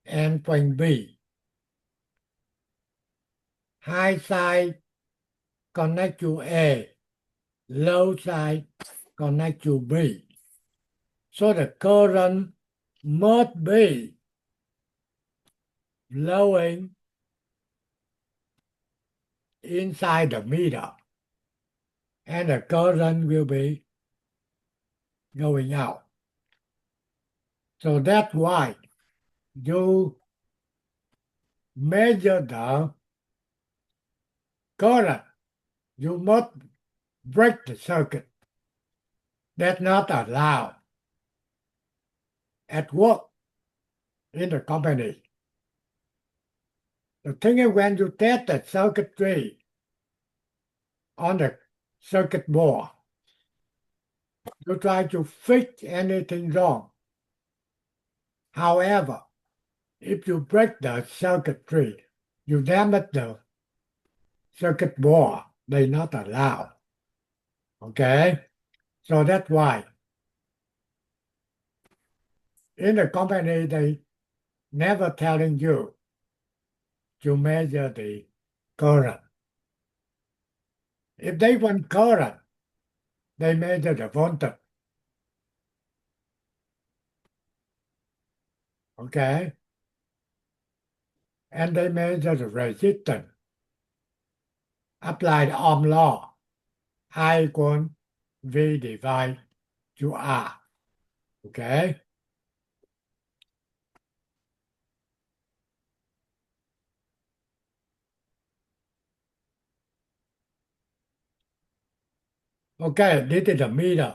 and point B. High side connect to A, low side connect to B. So the current must be flowing inside the meter, and the current will be going out. So that's why you measure the current. You must break the circuit. That's not allowed at work in the company. The thing is, when you test the circuitry on the circuit board, you try to fix anything wrong. However, if you break the circuitry, you damage the circuit board. They're not allowed. Okay? So that's why in the company, they never telling you to measure the current. If they want current, they measure the voltage. Okay? And they measure the resistance. Apply the Ohm law. I equal V divided to R. Okay? Okay, this is the meter.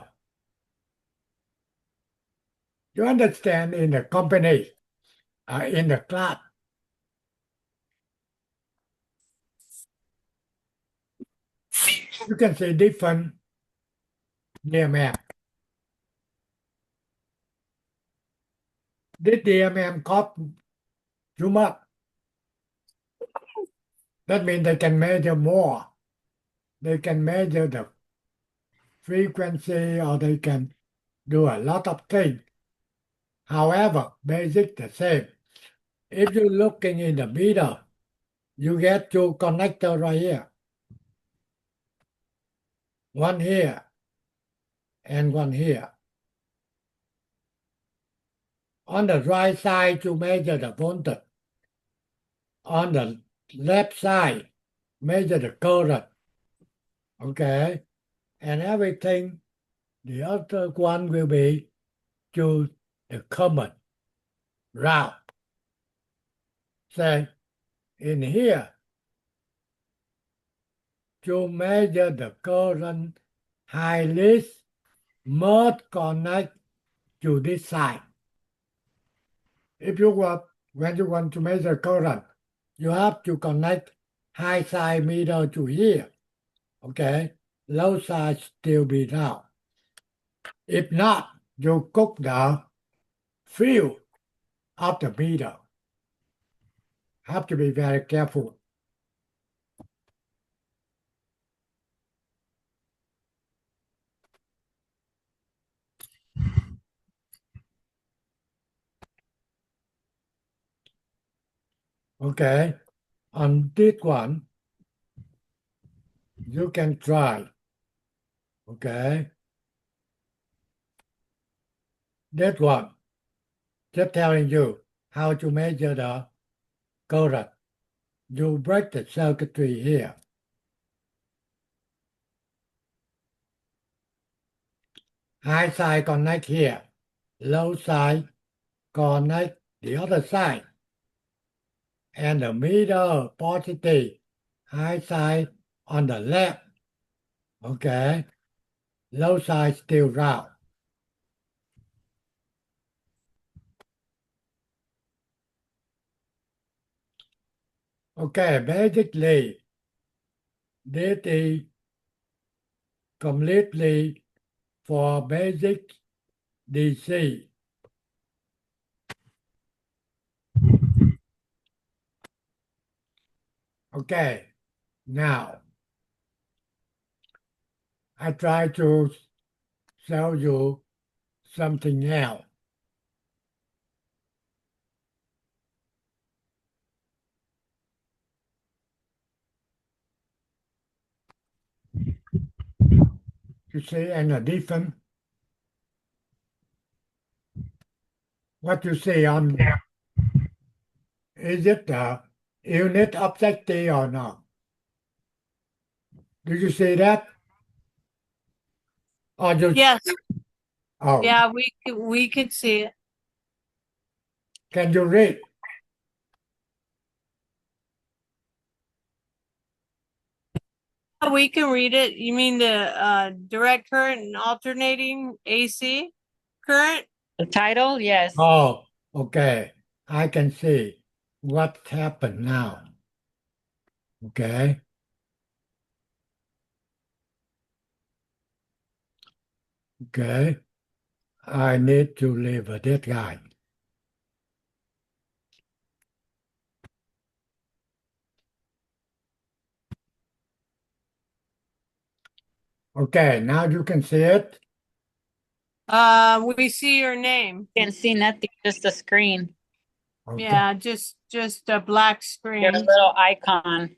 You understand in the company, in the class, you can see different DMM. This DMM cost too much. That means they can measure more. They can measure the frequency or they can do a lot of things. However, basic the same. If you're looking in the meter, you get two connector right here. One here and one here. On the right side, you measure the voltage. On the left side, measure the current. Okay? And everything, the other one will be to the common route. Say, in here, to measure the current highest must connect to this side. If you want, when you want to measure current, you have to connect high side meter to here. Okay? Low side still be down. If not, you cook the field of the meter. Have to be very careful. Okay? On this one, you can try. Okay? That one, just telling you how to measure the current. You break the circuitry here. High side connect here. Low side connect the other side. And the middle positive. High side on the left. Okay. Low side still round. Okay, basically, this is completely for basic DC. Okay, now I try to show you something else. You see any difference? What you see on, is it the unit objective or not? Do you see that? Or you, Yes, oh, yeah, we could see it. can you read? We can read it. You mean the direct current and alternating AC current? The title, yes. Oh, okay. I can see what happened now. Okay. Okay. I need to leave a dead guy. Okay, now you can see it. We see your name. Can't see nothing, just a screen. Okay. Yeah, just a black Your screen. little icon.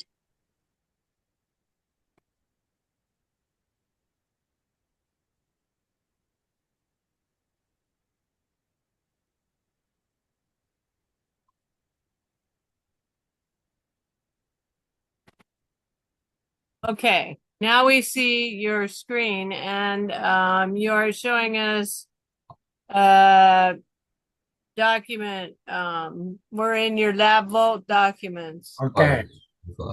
Okay, now we see your screen and you are showing us a document. We're in your lab vault documents. Okay.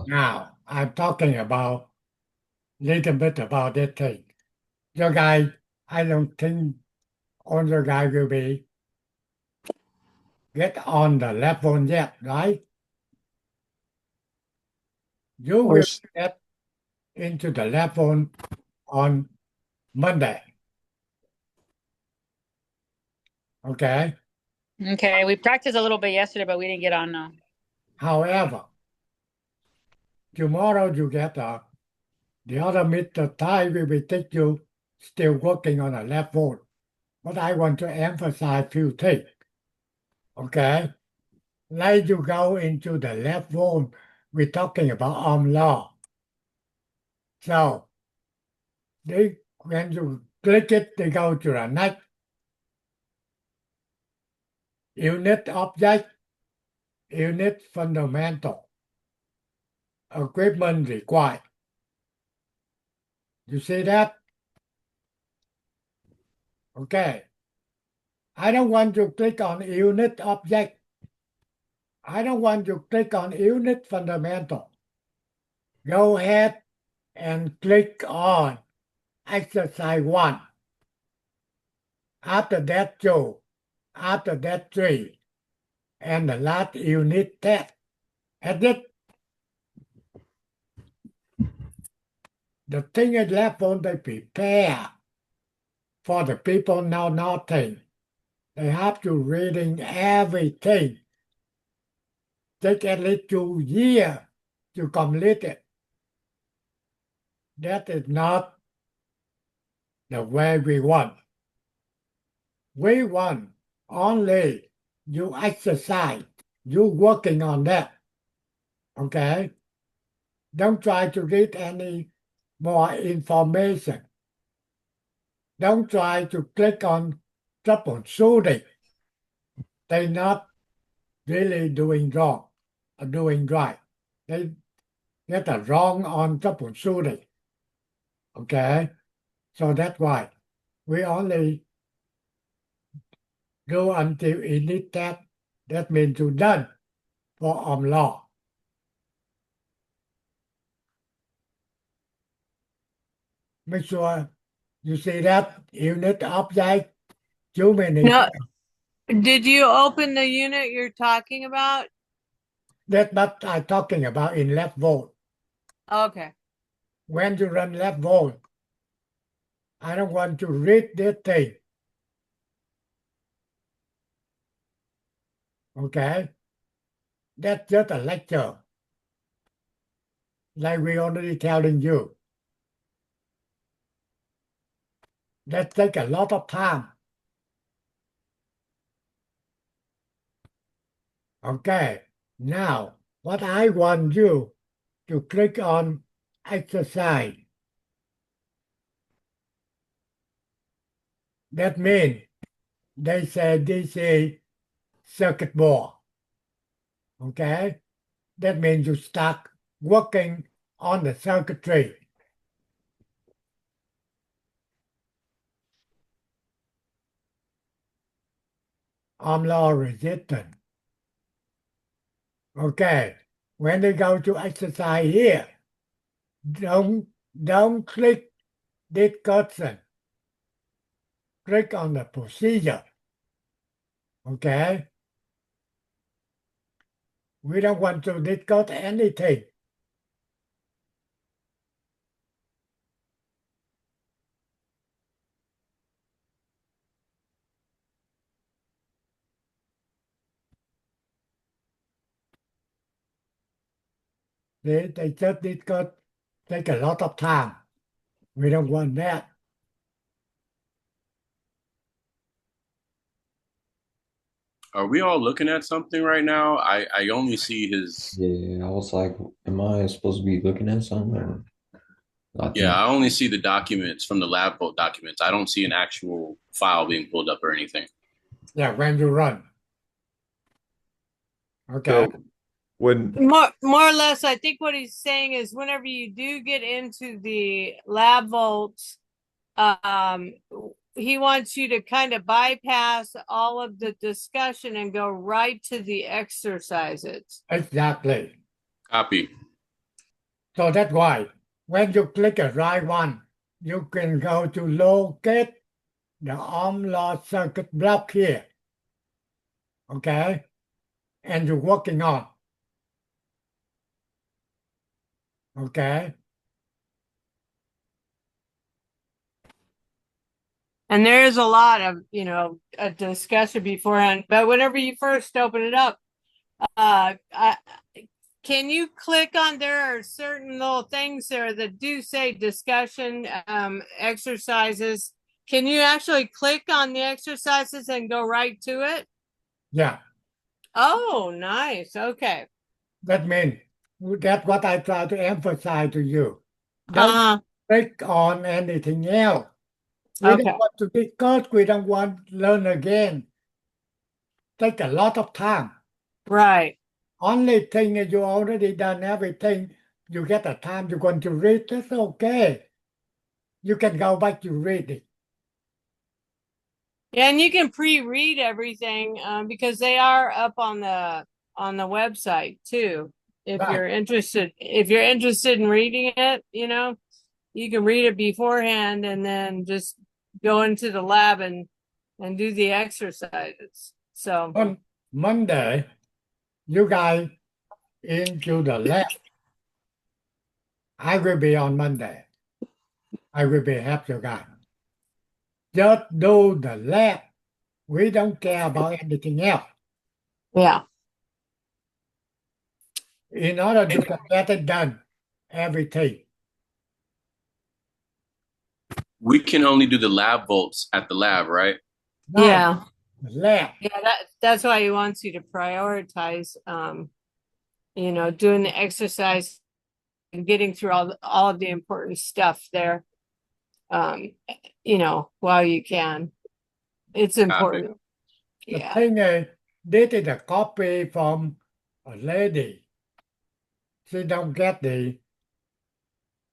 Now I'm talking about little bit about that thing. Your guy, I don't think all your guy will be get on the level yet, right? You will Course. get into the level on Monday. Okay. Okay, we practiced a little bit yesterday, but we didn't get on now. However, tomorrow you get the other Mr. Tai will be take you still working on a level. But I want to emphasize few things. Okay. Like you go into the level, we're talking about law. So when you click it, they go to the next unit object, unit fundamental, equipment required. You see that? Okay. I don't want to click on unit object. I don't want to click on unit fundamental. Go ahead and click on exercise 1. After that 2. After that 3. And the last unit test. Edit. The thing is left on they prepare for the people know nothing. They have to reading everything. Take at least 2 years to complete it. That is not the way we want. We want only you exercise, you working on that. Okay? Don't try to read any more information. Don't try to click on troubleshooting. They're not really doing wrong or doing right. They get it wrong on troubleshooting. Okay? So that's why we only do until elite test. That means you're done for law. Make sure you see that unit object, too many. No, did you open the unit you're talking about? That's what I'm talking about in left volt. Okay. When you run left volt, I don't want to read this thing. Okay? That's just a lecture. Like we already telling you. That take a lot of time. Okay, now what I want you to click on exercise. That means they say this is circuit board. Okay, that means you start working on the circuitry. Law resistance. Okay, when they go to exercise here, don't click this cursor. Click on the procedure. Okay, we don't want to discuss anything. They just discuss take a lot of time. We don't want that. Are we all looking at something right now? I only see his. Yeah, I was like, am I supposed to be looking at something? Or I Yeah, think I only see the documents from the lab vote documents. I don't see an actual file being pulled up or anything. Yeah, when you run. Okay. So when More or less, I think what he's saying is whenever you do get into the lab vaults, he wants you to kind of bypass all of the discussion and go right to the exercises. Exactly. Copy. So that's why when you click the right one, you can go to locate the law circuit block here. Okay. And you're working on. Okay. And there is a lot of, a discussion beforehand, but whenever you first open it up, can you click on, there are certain little things there that do say discussion, exercises. Can you actually click on the exercises and go right to it? Yeah. Oh, nice. Okay. That means that's what I try to emphasize to you. Don't click on anything else. We Okay. don't want to discuss. We don't want to learn again. Take a lot of time. Right. Only thing is you already done everything. You get the time you're going to read. That's okay. You can go back to read it. Yeah, and you can pre-read everything because they are up on the website too. If Right. you're interested in reading it, you can read it beforehand and then just go into the lab and do the exercises. So On Monday, you guys into the lab. I will be on Monday. I will be help you guys. Just do the lab. We don't care about anything else. yeah. In order to get it done, everything. We can only do the lab votes at the lab, right? No, Yeah. lab. Yeah, that's why he wants you to prioritize doing the exercise and getting through all of the important stuff there. While you can. It's important. The Yeah. thing is, this is a copy from a lady. She don't get the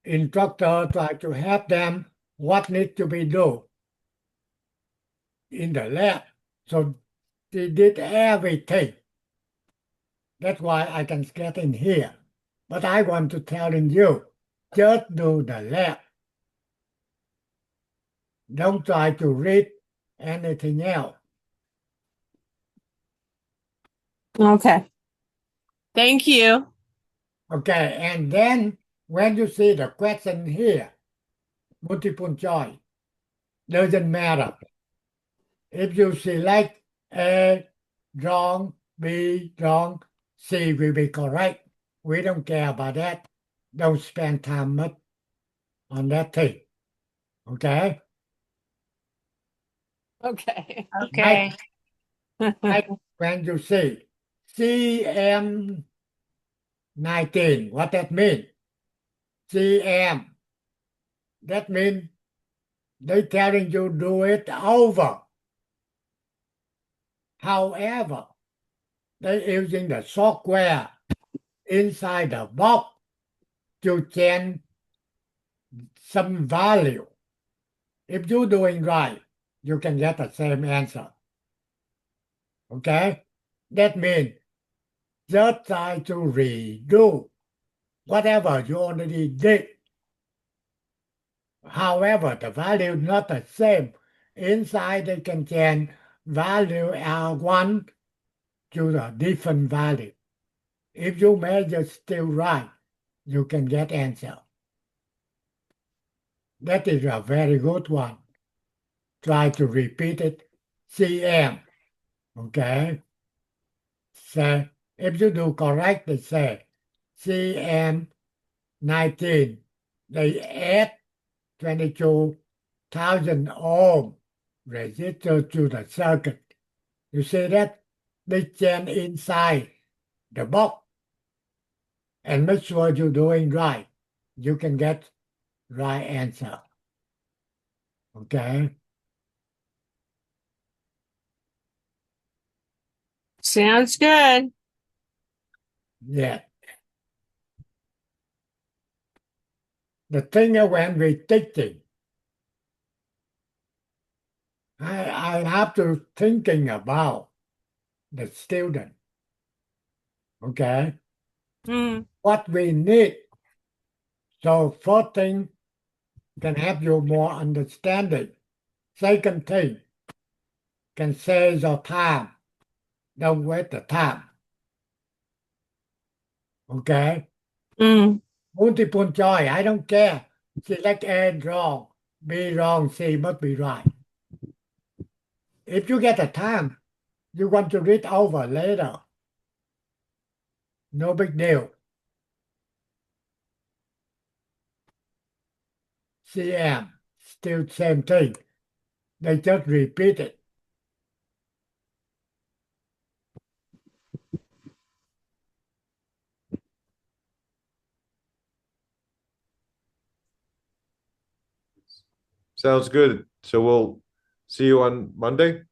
instructor try to help them what needs to be done in the lab. So she did everything. That's why I can get in here. But I want to tell you, just do the lab. Don't try to read anything else. Okay. Thank you. Okay, and then when you see the question here, multiple choice, doesn't matter. If you select A wrong, B wrong, C will be correct. We don't care about that. Don't spend time much on that thing. Okay? Okay. Okay. When you see CM19. What that mean? CM. That means they telling you do it over. However, they using the software inside the box to change some value. If you're doing right, you can get the same answer. Okay? That means just try to redo whatever you already did. However, the value is not the same. Inside they can change value R1 to a different value. If you measure still right, you can get answer. That is a very good one. Try to repeat it. CM. Okay? Say, if you do correctly, say CM19. They add 22,000 ohm resistor to the circuit. You see that? They change inside the box and make sure you're doing right. You can get right answer. Okay? Sounds good. Yeah. The thing is when we're teaching, I have to thinking about the student. Okay? Mm. What we need. So first thing can help you more understanding. Second thing can save your time. Don't waste the time. Okay? Mm. Multiple choice, I don't care. Select A wrong, B wrong, C must be right. If you get the time, you want to read over later. No big deal. CM, still same thing. They just repeat it. Sounds good. So we'll see you on Monday.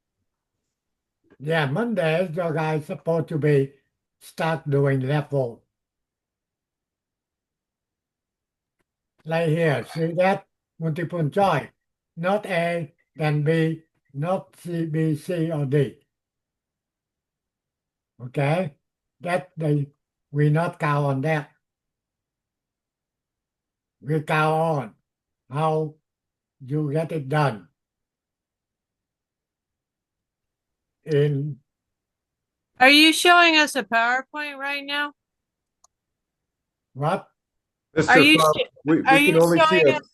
Yeah, Monday, you guys supposed to be start doing level. Like here, see that? Multiple choice. Not A, then B, not C, B, C, or D. Okay? That we not count on that. We count on how you get it done. In Are you showing us a PowerPoint right now? what? Are Mr. you Bob, we are can you only see showing a us?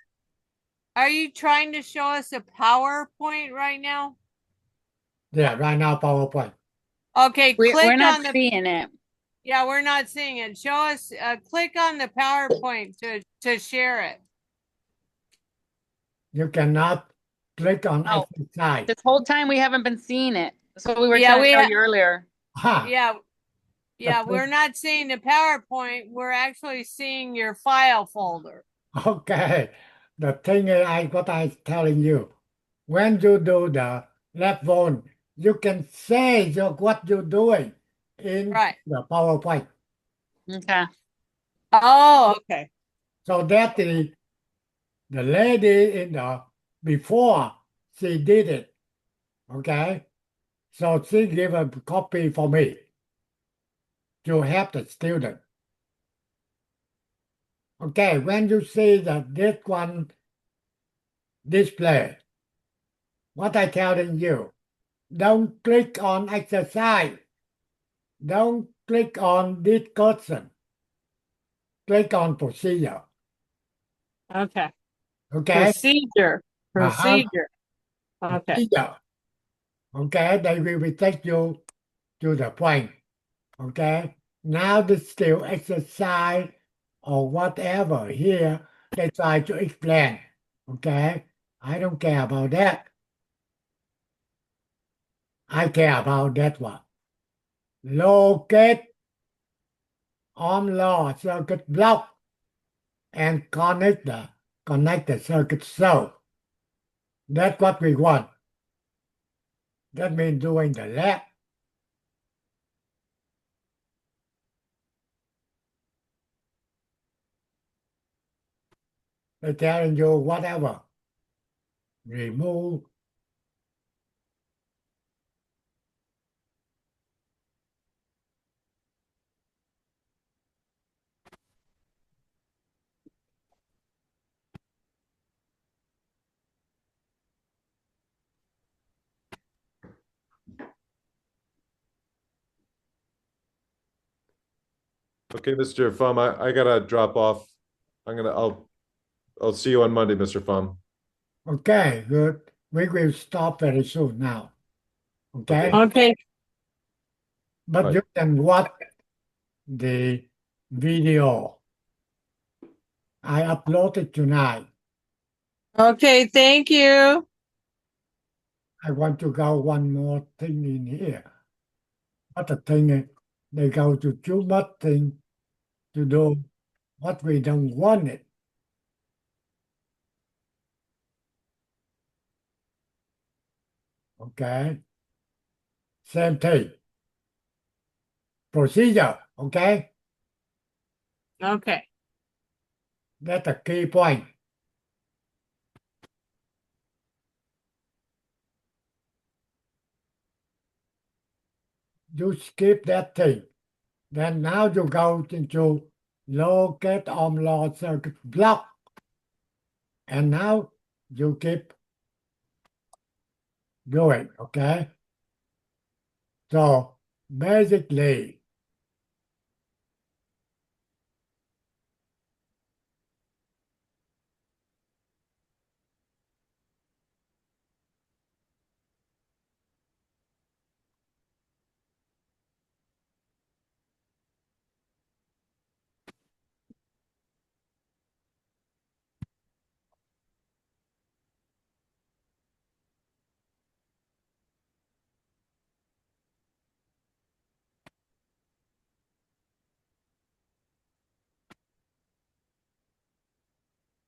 Are you trying to show us a PowerPoint right now? Yeah, right now PowerPoint. Okay, We're click not on the. seeing it. Yeah, we're not seeing it. Show us. Click on the PowerPoint to share it. You cannot click on Oh, exercise. this whole time we haven't been seeing it. That's what we were Yeah, trying to tell you earlier. Ha! Yeah, The yeah. thing- We're not seeing the PowerPoint. We're actually seeing your file folder. Okay. The thing is, what I'm telling you, when you do the left phone, you can say what you're doing in Right. the PowerPoint. Okay. Oh, okay. So that the lady in the before she did it. Okay. So she gave a copy for me to help the student. Okay, when you see that this one display, what I telling you, don't click on exercise. Don't click on this question. Click on procedure. Okay. Okay? Procedure. Uh-huh. Procedure. Okay. Procedure. Okay, they will take you to the point. Okay? Now the still exercise or whatever here, they try to explain. Okay? I don't care about that. I care about that one. locate law circuit block and connect the circuit cell. That's what we want. That means doing the lab. They're telling you whatever. Remove. Okay, Mr. Pham, I gotta drop off. I'll see you on Monday, Mr. Pham. Okay, good. We will stop very soon now. Okay? Okay. But Right. you can watch the video. I uploaded tonight. Okay, thank you. I want to go one more thing in here. But the thing is, they go to too much thing to do what we don't want it. Okay? Same thing. Procedure, okay? Okay. That's a key point. You skip that thing. Then now you go into locate law circuit block. And now you keep going, okay? So basically,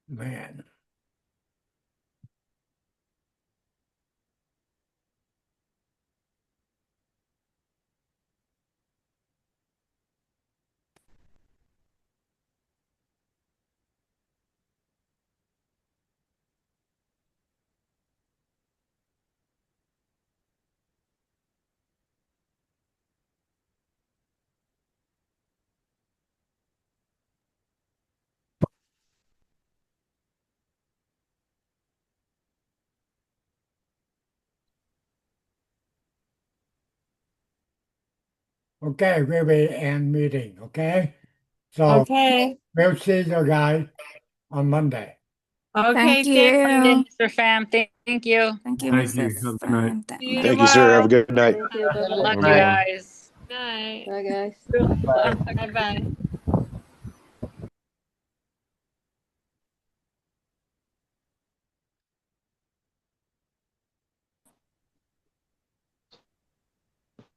man. Okay, we will end meeting, okay? So Okay. we'll see you guys on Monday. Okay, Thank thank you. you. Mr. Pham, thank you. Thank you, Thank Mr. you. Have a good night. Pham. See you Thank you, sir. Have tomorrow. a good night. Thank you. Good Bye-bye. luck, Have a you good Bye. one. guys. Night. Bye, guys. Bye bye.